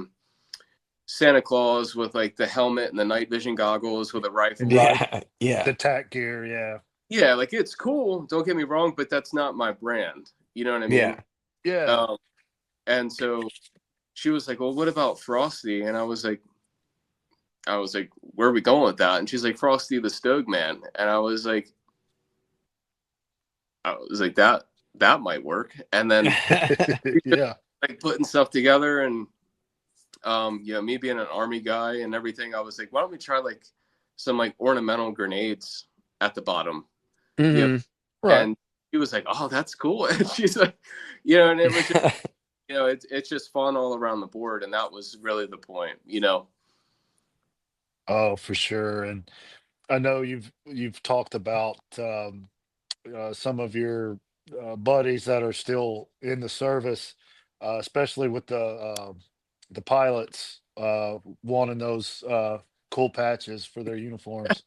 Santa Claus with like the helmet and the night vision goggles with a rifle. Right. Yeah. Yeah. The tack gear. Yeah. Yeah, like it's cool. Don't get me wrong, but that's not my brand. You know what I mean? Yeah. Yeah. Um, and so she was like, "Well, what about Frosty?" And I was like, "Where are we going with that?" And she's like, "Frosty the Stove Man." And I was like, that might work. And then we just Yeah. like putting stuff together, and me being an army guy and everything, I was like, why don't we try like some like ornamental grenades at the bottom? Yeah. Hmm. Right. And he was like, "Oh, that's cool." And she's like, and it was just, it's just fun all around the board, and that was really the point. Oh, for sure. And I know you've talked about some of your buddies that are still in the service, especially with the pilots wanting those cool patches for their uniforms.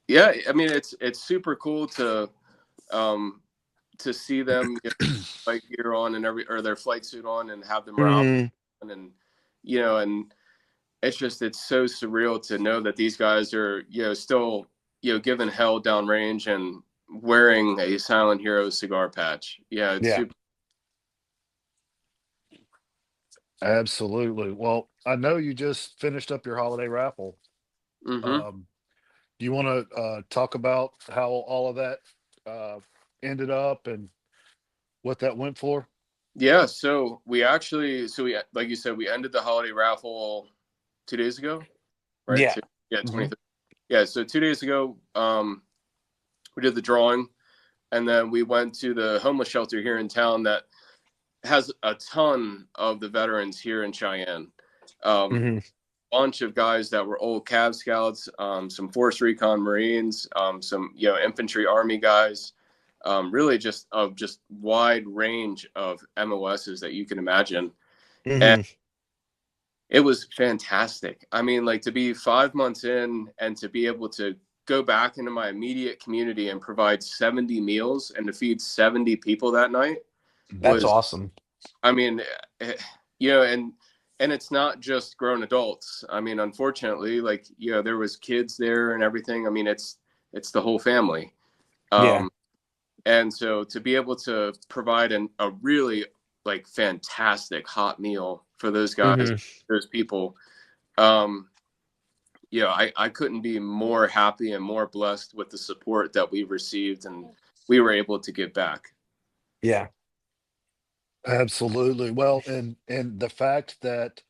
Yeah, I mean, it's super cool um to see them get flight gear on and or their flight suit on and have them around, Hmm. and and it's so surreal to know that these guys are still giving hell downrange and wearing a Silent Hero cigar patch. Yeah, it's Yeah. super. Absolutely. Well, I know you just finished up your holiday raffle. Mm-hmm. Um, do you want to talk about how all of that uh, ended up and what that went for? Yeah, so we like you said, we ended the holiday raffle 2 days ago, right? Yeah. Yeah, Hmm. 23rd. Yeah, so 2 days ago, we did the drawing, and then we went to the homeless shelter here in town that has a ton of the veterans here in Cheyenne. Hmm. Bunch of guys that were old Cav Scouts, some Force Recon Marines, some infantry Army guys, really just wide range of MOSs that you can imagine, and Hmm. it was fantastic. I mean, like to be 5 months in and to be able to go back into my immediate community and provide 70 meals and to feed 70 people that night That's was, awesome. I mean, eh, and it's not just grown adults. I mean, unfortunately, like there was kids there and everything. I mean, it's the whole family. Yeah. Um, and so to be able to provide a really like fantastic hot meal for those guys, Hmm. those people, um, I couldn't be more happy and more blessed with the support that we received and we were able to give back. Yeah. Absolutely. Well, and the fact that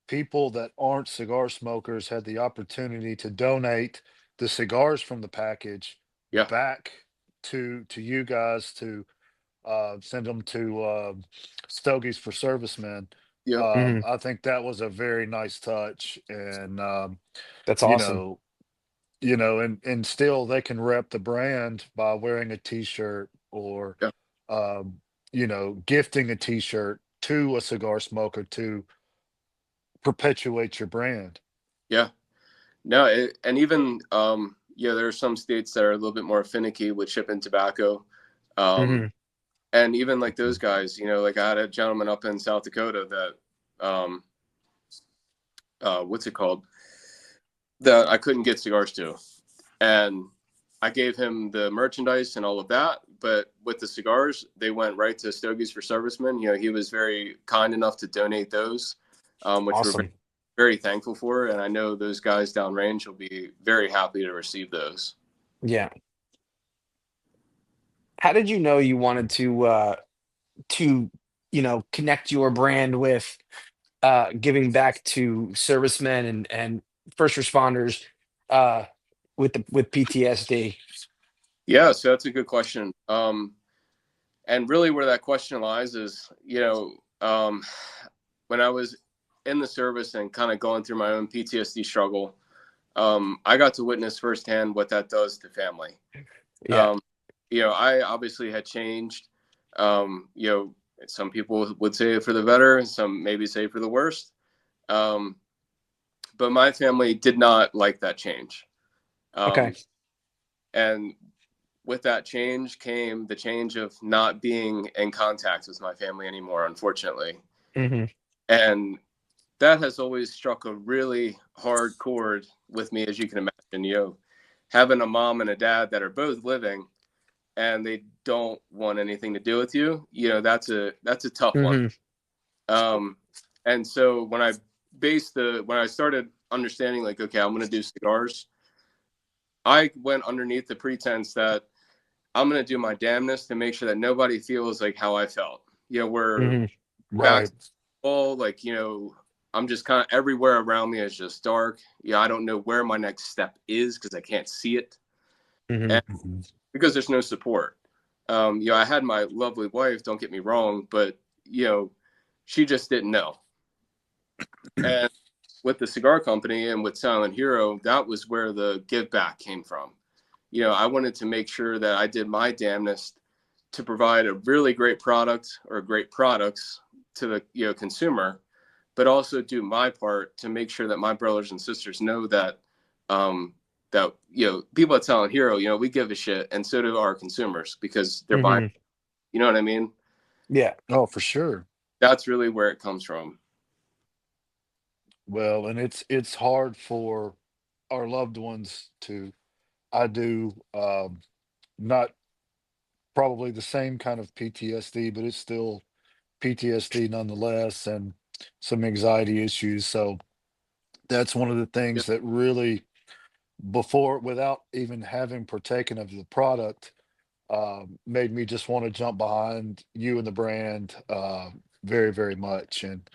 people that aren't cigar smokers had the opportunity to donate the cigars from the package Yeah. back to you guys to send them to Stogies for Servicemen. Yeah. Hmm. I think that was a very nice touch, and That's you awesome. know, and still they can rep the brand by wearing a T-shirt or Yeah. gifting a T-shirt to a cigar smoker to perpetuate your brand. Yeah. No, and even yeah, there are some states that are a little bit more finicky with shipping tobacco. Um, Hmm. and even like those guys, like I had a gentleman up in South Dakota that what's it called? That I couldn't get cigars to. And I gave him the merchandise and all of that, but with the cigars, they went right to Stogies for Servicemen. He was very kind enough to donate those, which we're very, Awesome. very thankful for. And I know those guys downrange will be very happy to receive those. Yeah. How did you know you wanted to connect your brand with giving back to servicemen and first responders uh, with PTSD? Yeah, so that's a good question. And really, where that question lies is, when I was in the service and kind of going through my own PTSD struggle, I got to witness firsthand what that does to family. Yeah. I obviously had changed. Some people would say for the better, and some maybe say for the worst. Um, but my family did not like that change. Okay. Um, and with that change came the change of not being in contact with my family anymore, unfortunately. Hmm. And that has always struck a really hard chord with me, as you can imagine. Having a mom and a dad that are both living and they don't want anything to do with you, that's a tough one. Hmm. Um, and so when I started understanding, like, okay, I'm going to do cigars, I went underneath the pretense that I'm going to do my damnedest to make sure that nobody feels like how I felt. We're Hmm. back Right. all like, I'm just kind of everywhere around me is just dark. I don't know where my next step is because I can't see it. Hmm. And Mhm. because there's no support. I had my lovely wife, don't get me wrong, but she just didn't know. And with the cigar company and with Silent Hero, that was where the give back came from. I wanted to make sure that I did my damnedest to provide a really great product or great products to the consumer, but also do my part to make sure that my brothers and sisters know that that people at Silent Hero, we give a shit, and so do our consumers because they're buying. Hmm. You know what I mean? Yeah. Oh, for sure. That's really where it comes from. Well, and it's hard for our loved ones to. I do not probably the same kind of PTSD, but it's still PTSD nonetheless, and some anxiety issues. So that's one of the Yeah, things that really, before, without even having partaken of the product, made me just want to jump behind you and the brand very, very much. And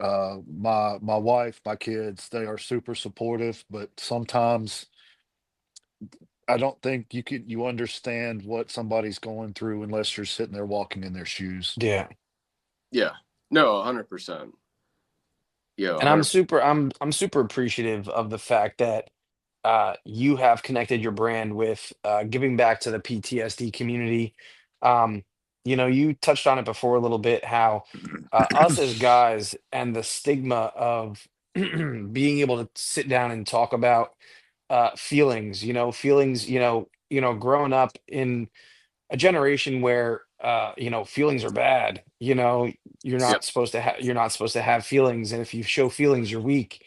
my wife, my kids, they are super supportive, but sometimes I don't think you understand what somebody's going through unless you're sitting there walking in their shoes. Yeah. yeah, no, 100%. Yeah, And I'm 100%. super I'm super appreciative of the fact that you have connected your brand with giving back to the PTSD community. Um, you touched on it before a little bit, how us as guys and the stigma of being able to sit down and talk about feelings, growing up in a generation where feelings are bad. Yeah, You're not supposed to have feelings, and if you show feelings, you're weak.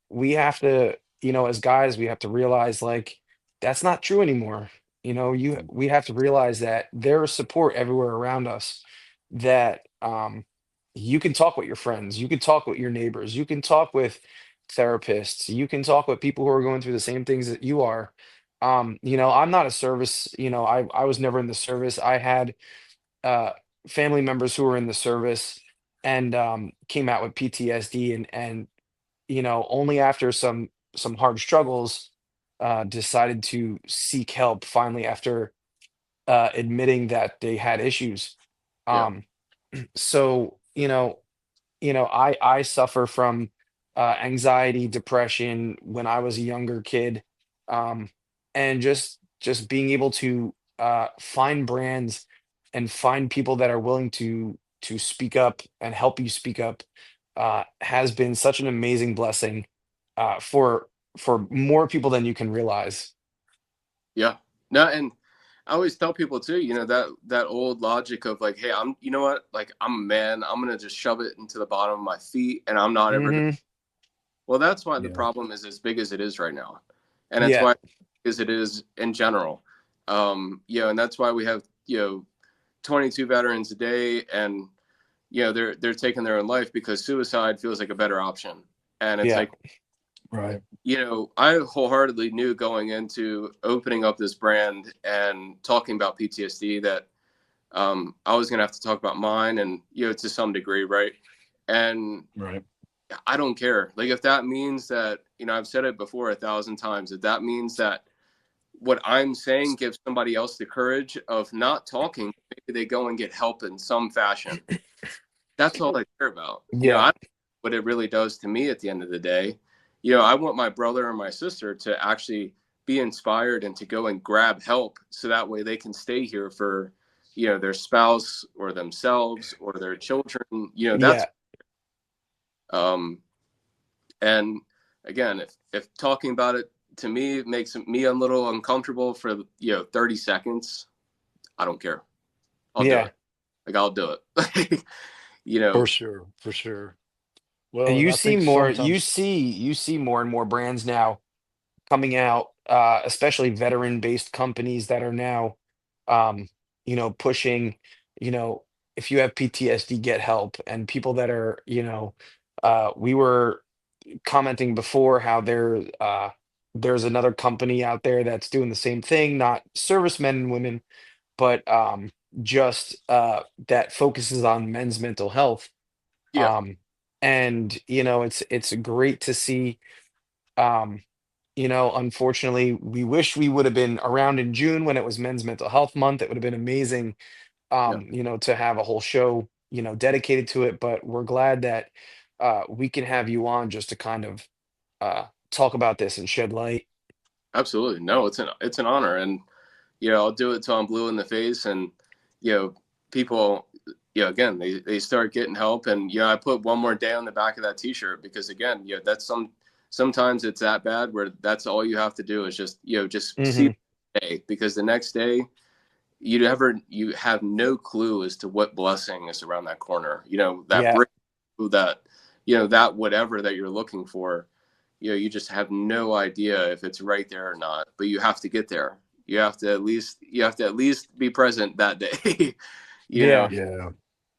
We have to, as guys, we have to realize, like, that's not true anymore. We have to realize that there is support everywhere around us, that you can talk with your friends, you can talk with your neighbors, you can talk with therapists, you can talk with people who are going through the same things that you are. I'm not a service, I was never in the service. I had uh family members who were in the service and came out with PTSD, and only after some hard struggles, decided to seek help finally after admitting that they had issues. yeah, Um, so I suffer from anxiety, depression when I was a younger kid, um, and just being able to find brands and find people that are willing to speak up and help you speak up has been such an amazing blessing for more people than you can realize. Yeah. No, and I always tell people too, that old logic of like, hey, you know what? Like, I'm a man. I'm gonna just shove it into the bottom of my feet, and I'm not ever gonna. Hmm. Well, that's why the Yeah. problem is as big as it is right now, and it's Yeah, why as it is in general. And that's why we have 22 veterans a day, and they're taking their own life because suicide feels like a better option, and it's yeah, like Right. I wholeheartedly knew going into opening up this brand and talking about PTSD that I was going to have to talk about mine and, to some degree, right? And Right. I don't care. Like, if that means that, I've said it before 1,000 times, if that means that what I'm saying gives somebody else the courage of not talking, maybe they go and get help in some fashion. That's all I care about. I yeah, don't know what it really does to me at the end of the day. I want my brother or my sister to actually be inspired and to go and grab help so that way they can stay here for, their spouse or themselves or their children. That's yeah, um and again, if talking about it to me makes me a little uncomfortable for 30 seconds, I don't care. I'll do yeah. it. Like, I'll do it. you know For sure. For sure. And Well, and you I see think more, sometimes, you see more and more brands now coming out, especially veteran-based companies that are now, um, pushing, you know, if you have PTSD, get help, and people that are, we were commenting before how there's another company out there that's doing the same thing, not servicemen and women, but just that focuses on men's mental health. yeah, Um, and it's great to see. Um, Unfortunately, we wish we would have been around in June when it was Men's Mental Health Month. It would have been amazing, yeah. to have a whole show, dedicated to it. But we're glad that we can have you on just to kind of talk about this and shed light. Absolutely. No, it's an honor, and I'll do it till I'm blue in the face, and you know, people, again, they start getting help, and I put one more day on the back of that T-shirt because again, that's sometimes it's that bad where that's all you have to do is just see Hmm. the day, because the next day you have no clue as to what blessing is around that corner. That Yeah. breakthrough, that that whatever that you're looking for, you just have no idea if it's right there or not, but you have to get there. You have to at least be present that day. you know Yeah. yeah.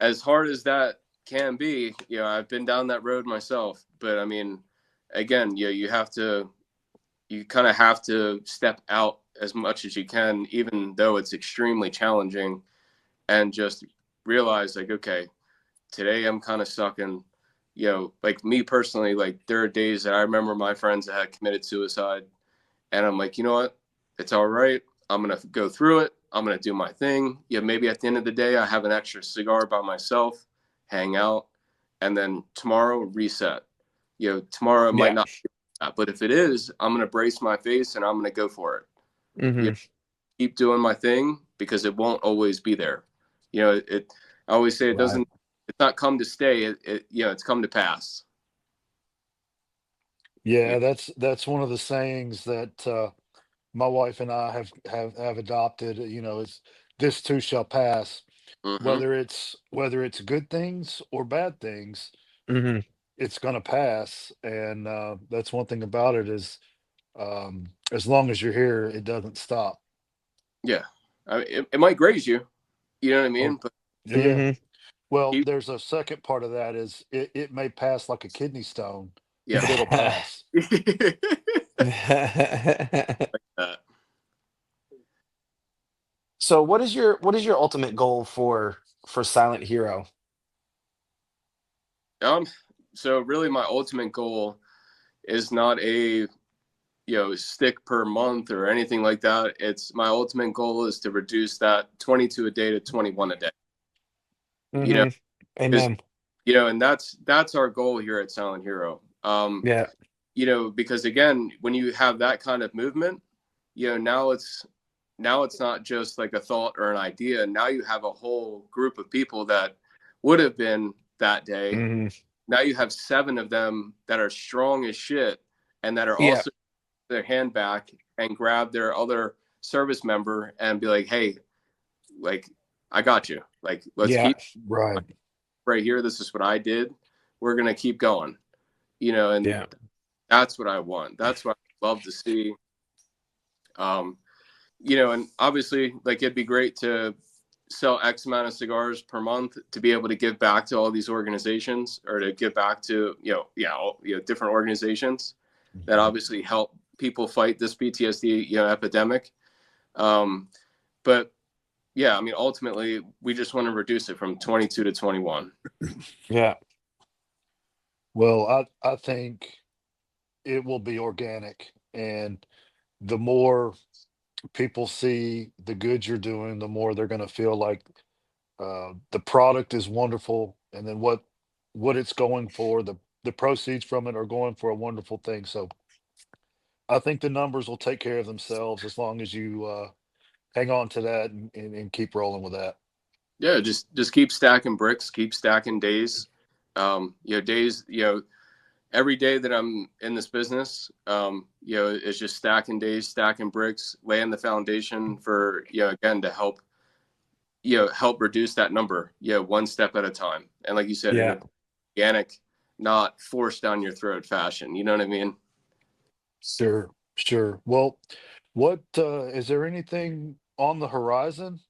as hard as that can be, I've been down that road myself, but I mean, again, you kind of have to step out as much as you can, even though it's extremely challenging, and just realize, like, okay, today I'm kind of sucking. Like, me personally, like, there are days that I remember my friends that had committed suicide, and I'm like, you know what? It's all right. I'm going to go through it. I'm going to do my thing. Maybe at the end of the day, I have an extra cigar by myself, hang out, and then tomorrow reset. Tomorrow might Yeah. not be that, but if it is, I'm going to brace my face and I'm going to go for it. Hmm. Keep doing my thing because it won't always be there. I always say Right. it's not come to stay. It's come to pass. Yeah. That's one of the sayings that my wife and I have adopted. Is this too shall pass. Mm-hmm. Whether it's good things or bad things, Hmm. it's gonna pass. And that's one thing about it is, as long as you're here, it doesn't stop. Yeah, it might graze you. You know what I Oh, mean? But yeah. Hmm. Well, keep, there's a second part of that is it may pass like a kidney stone, yeah. but it'll pass. Uh, So what is your ultimate goal for Silent Hero? um. So really, my ultimate goal is not a stick per month or anything like that. It's my ultimate goal is to reduce that 22 a day to 21 a day. You know, Hmm. because Amen. and that's our goal here at Silent Hero. Yeah. Because again, when you have that kind of movement, now it's not just like a thought or an idea. Now you have a whole group of people that would have been that day, Hmm. now you have 7 of them that are strong as shit and that are Yeah. also their hand back and grab their other service member and be like, hey, like, I got you. Like, let's Yeah. keep Right. right here. This is what I did. We're going to keep going, and Yeah. that's what I want. That's what I love to see. And obviously, like, it'd be great to sell X amount of cigars per month to be able to give back to all these organizations, or to give back to, different organizations that obviously help people fight this PTSD, epidemic. But yeah, I mean, ultimately, we just want to reduce it from 22 to 21. Yeah. Well, I think it will be organic, and the more people see the good you're doing, the more they're going to feel like the product is wonderful, and then what it's going for, the proceeds from it are going for a wonderful thing. So I think the numbers will take care of themselves as long as you hang on to that and keep rolling with that. Yeah, just keep stacking bricks, keep stacking days. Days, every day that I'm in this business, it's just stacking days, stacking bricks, laying the foundation for, again, to help reduce that number, one step at a time. And like you said, in Yeah. an organic, not forced down your throat fashion. You know what I mean? Sure, sure. Well, what is there anything on the horizon?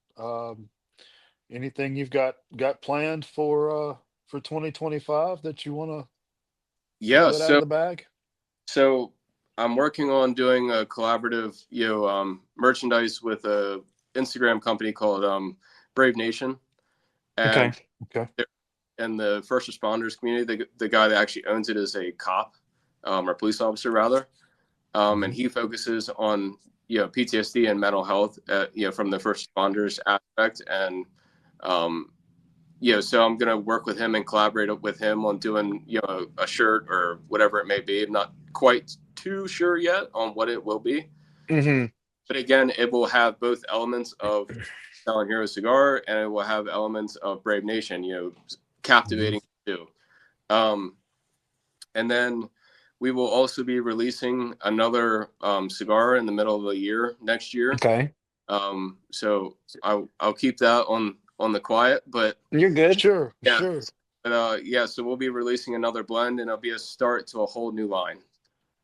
Anything you've got planned for 2025 that you want to Yeah. let out of So, the bag? so I'm working on doing a collaborative, merchandise with a Instagram company called Brave Nation. Okay. And Okay. in the first responders community, the guy that actually owns it is a cop, or police officer rather, and Mhm. he focuses on PTSD and mental health, from the first responders aspect. And so I'm gonna work with him and collaborate with him on doing a shirt or whatever it may be. I'm not quite too sure yet on what it will be, Hmm. but again, it will have both elements of Selling Hero Cigar, and it will have elements of Brave Nation, Mhm. captivating too. Um, and then we will also be releasing another cigar in the middle of the year next year. Okay. So I'll keep that on the quiet, but You're good. Sure, yeah, sure. yeah. So we'll be releasing another blend, and it'll be a start to a whole new line.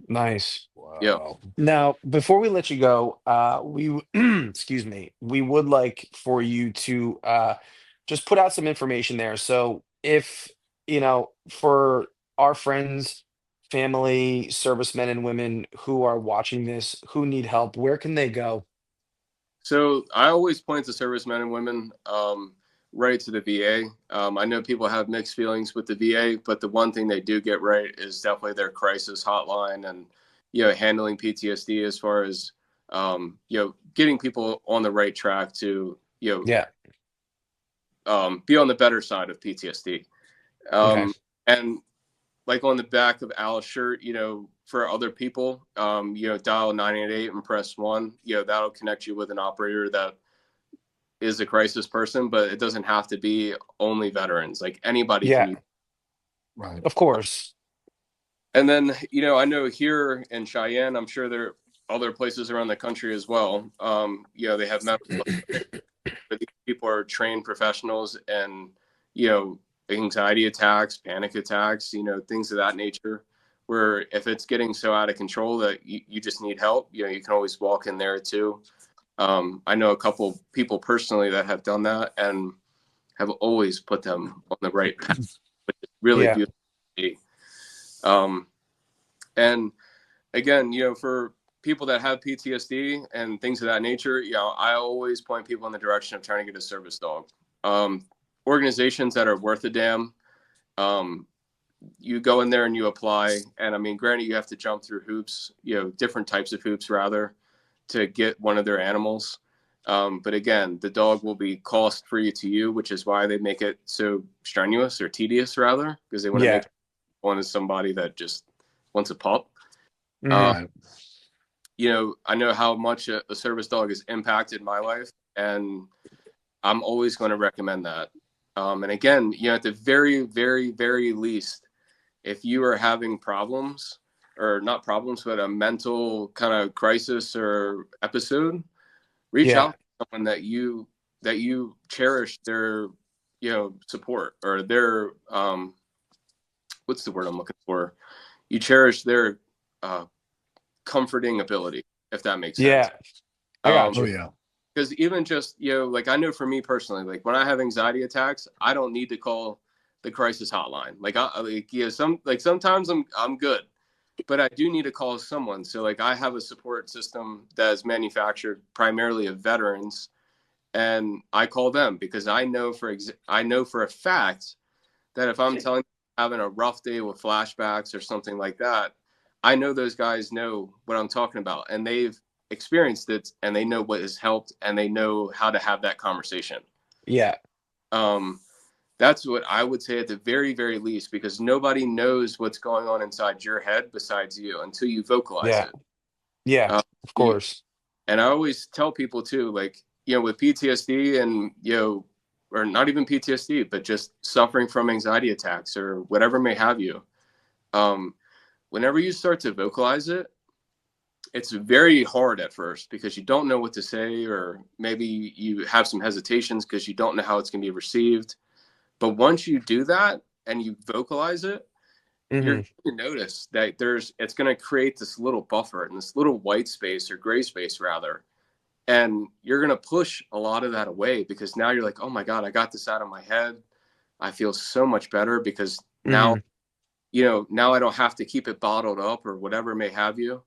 Nice. Yep. Wow. Now, before we let you go, excuse me, we would like for you to just put out some information there. So if, for our friends, family, servicemen and women who are watching this, who need help, where can they go? So I always point to servicemen and women, right to the VA. I know people have mixed feelings with the VA, but the one thing they do get right is definitely their crisis hotline, and handling PTSD, as far as getting people on the right track to Yeah. be on the better side of PTSD. Okay. And like on the back of Al's shirt, for other people, dial 988 and press 1. That'll connect you with an operator that is a crisis person, but it doesn't have to be only veterans. Like, anybody can Yeah. use. Right. Of course. And then, I know here in Cheyenne, I'm sure there are other places around the country as well. They have medical, but these people are trained professionals, and, you know, anxiety attacks, panic attacks, things of that nature, where if it's getting so out of control that you just need help, you can always walk in there too. I know a couple people personally that have done that and have always put them on the right path, which is really Yeah. beautiful to see. Um, and again, for people that have PTSD and things of that nature, I always point people in the direction of trying to get a service dog. Um, Organizations that are worth a damn, um, you go in there and you apply. And I mean, granted, you have to jump through hoops, different types of hoops rather, to get one of their animals. But again, the dog will be cost free to you, which is why they make it so strenuous, or tedious rather, because they want to Yeah. make one as somebody that just wants a pup. Hmm. Uh, Right. I know how much a service dog has impacted my life, and I'm always going to recommend that. And again, at the very, very, very least, if you are having problems, or not problems, but a mental kind of crisis or episode, reach Yeah. out to someone that you cherish their, support, or their, what's the word I'm looking for? You cherish their uh, comforting ability, if that makes sense. Yeah. I got Oh you. yeah. Because even just, like, I know for me personally, like when I have anxiety attacks, I don't need to call the crisis hotline. Like, sometimes I'm good, but I do need to call someone. So like I have a support system that is manufactured primarily of veterans, and I call them because I know for a fact that if I'm telling having a rough day with flashbacks or something like that, I know those guys know what I'm talking about, and they've experienced it, and they know what has helped, and they know how to have that conversation. Yeah. Um, that's what I would say at the very, very least, because nobody knows what's going on inside your head besides you until you vocalize Yeah. it. Yeah. Uh, Of you, course. and I always tell people too, like, with PTSD and, or not even PTSD, but just suffering from anxiety attacks or whatever may have you. Whenever you start to vocalize it, it's very hard at first because you don't know what to say, or maybe you have some hesitations because you don't know how it's going to be received. But once you do that and you vocalize it, you're Hmm. going to notice that it's going to create this little buffer and this little white space, or gray space rather. And you're going to push a lot of that away, because now you're like, oh my God, I got this out of my head. I feel so much better because now, Hmm. now I don't have to keep it bottled up or whatever may have you.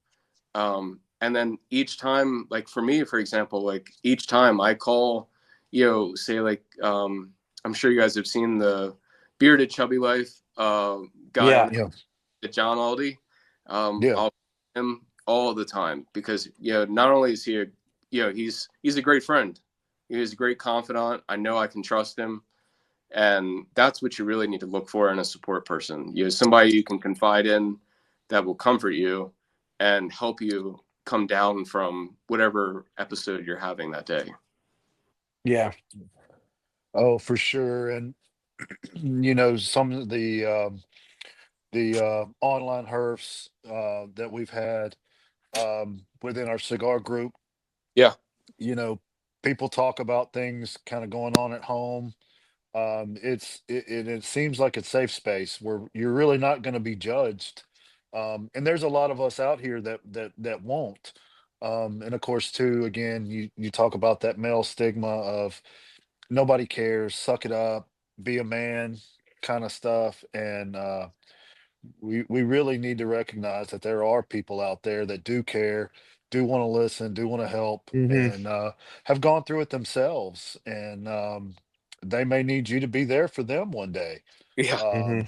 And then each time, like for me, for example, like each time I call, say like, I'm sure you guys have seen the Bearded Chubby Life guy on Yeah. Yeah. John Aldi. Yeah. I'll call him all the time because, not only is he he's a great friend. He's a great confidant. I know I can trust him. And that's what you really need to look for in a support person. Somebody you can confide in that will comfort you and help you come down from whatever episode you're having that day. Yeah. Oh, for sure. And some of the online herfs that we've had within our cigar group, Yeah. you know, people talk about things kind of going on at home. It seems like a safe space where you're really not going to be judged. And there's a lot of us out here that won't. And of course, too, again, you talk about that male stigma of nobody cares, suck it up, be a man kind of stuff. And we really need to recognize that there are people out there that do care, do want to listen, do want to help, Hmm. and have gone through it themselves. And they may need you to be there for them one day. Yeah. Hmm. Um,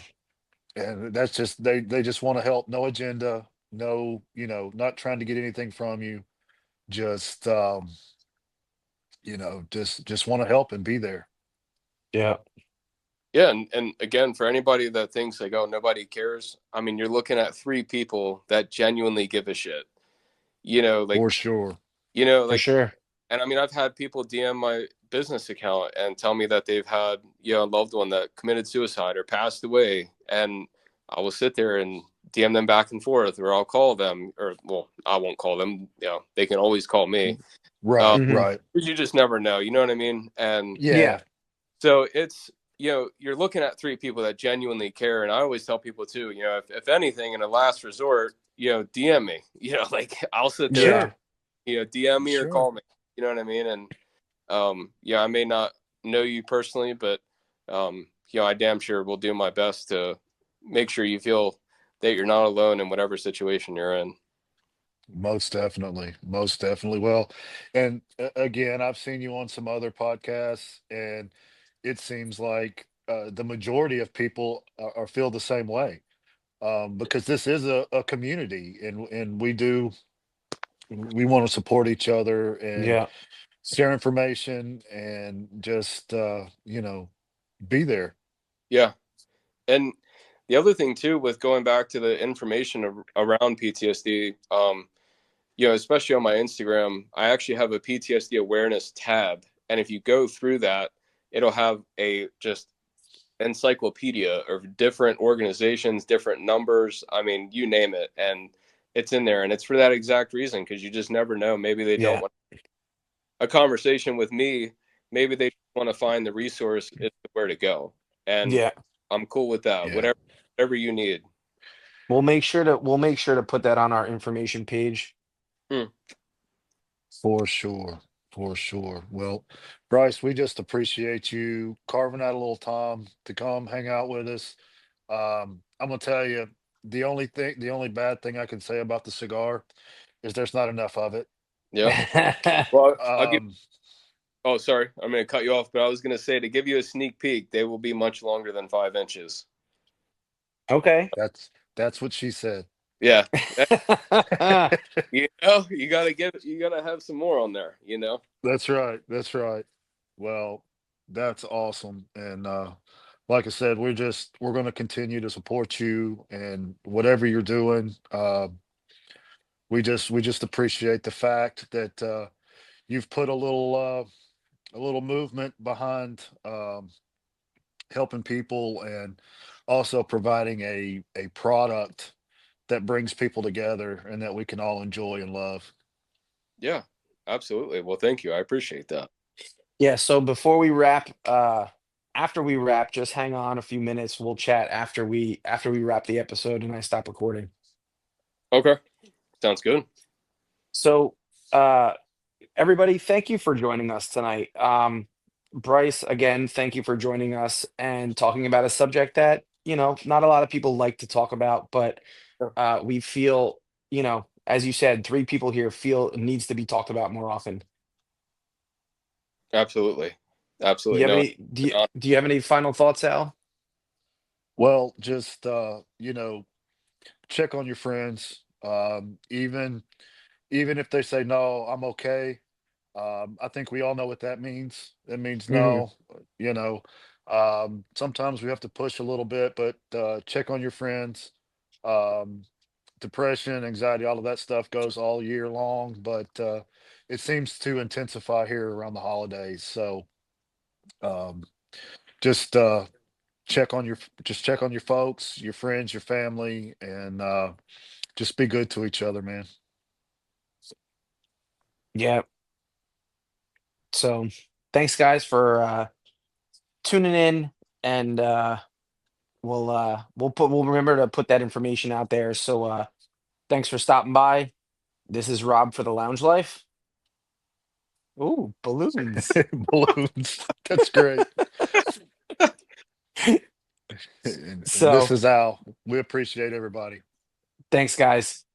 and that's just they just want to help, no agenda, no, not trying to get anything from you, just just want to help and be there. Yeah. Yeah. And again, for anybody that thinks like, oh, nobody cares, I mean, you're looking at three people that genuinely give a shit, like, For sure. For like, sure. and I mean, I've had people DM my business account and tell me that they've had, a loved one that committed suicide or passed away. And I will sit there and DM them back and forth, or I'll call them, or, well, I won't call them. They can always call me. Right, Hmm. right. You just never know. You know what I mean? And Yeah. Yeah. so it's, you're looking at three people that genuinely care. And I always tell people too, if anything, in a last resort, DM me, like I'll sit there, Yeah. Sure. DM me or Sure. call me. You know what I mean? And I may not know you personally, but I damn sure will do my best to make sure you feel that you're not alone in whatever situation you're in. Most definitely. Most definitely. Well, and again, I've seen you on some other podcasts, and it seems like the majority of people are feel the same way, because this is a community, and we want to support each other and Yeah. share information and just be there. Yeah. And the other thing too, with going back to the information around PTSD, especially on my Instagram, I actually have a PTSD awareness tab. And if you go through that, it'll have a just encyclopedia of different organizations, different numbers. I mean, you name it, and it's in there. And it's for that exact reason, because you just never know. Maybe they don't Yeah. want a conversation with me. Maybe they want to find the resource is where to go, and Yeah. I'm cool with that. Yeah, Whatever you need. We'll make sure to put that on our information page. Hmm. for sure. For sure. Well, Bryce, we just appreciate you carving out a little time to come hang out with us. I'm gonna tell you, the only bad thing I can say about the cigar is there's not enough of it. Yeah. Well, I'll give. Um, Oh, sorry, I'm going to cut you off, but I was going to say, to give you a sneak peek, they will be much longer than 5 inches. Okay. that's what she said. Yeah, you got to you got to have some more on there. That's right. That's right. Well, that's awesome. And like I said, we're going to continue to support you and whatever you're doing. We just appreciate the fact that you've put a little movement behind helping people and also providing a product that brings people together and that we can all enjoy and love. Yeah, absolutely. Well, thank you. I appreciate that. Yeah, so before we wrap, after we wrap, just hang on a few minutes. We'll chat after we wrap the episode and I stop recording. Okay, sounds good. So, uh, everybody, thank you for joining us tonight. Bryce, again, thank you for joining us and talking about a subject that, not a lot of people like to talk about, but Yeah, we feel, as you said, three people here feel it needs to be talked about more often. absolutely, Do absolutely. you have No, any do you have any final thoughts, Al? Well, just check on your friends. Even if they say no, I'm okay. I think we all know what that means. It means Mhm. no. You know, sometimes we have to push a little bit, but check on your friends. Um, Depression, anxiety, all of that stuff goes all year long, but it seems to intensify here around the holidays. So um, just check on your folks, your friends, your family, and just be good to each other, man. Yeah. So, thanks guys for tuning in, and we'll remember to put that information out there. So, thanks for stopping by. This is Rob for the Lounge Life. Ooh, balloons. Balloons. That's great. And this So, is Al. We appreciate everybody. thanks guys.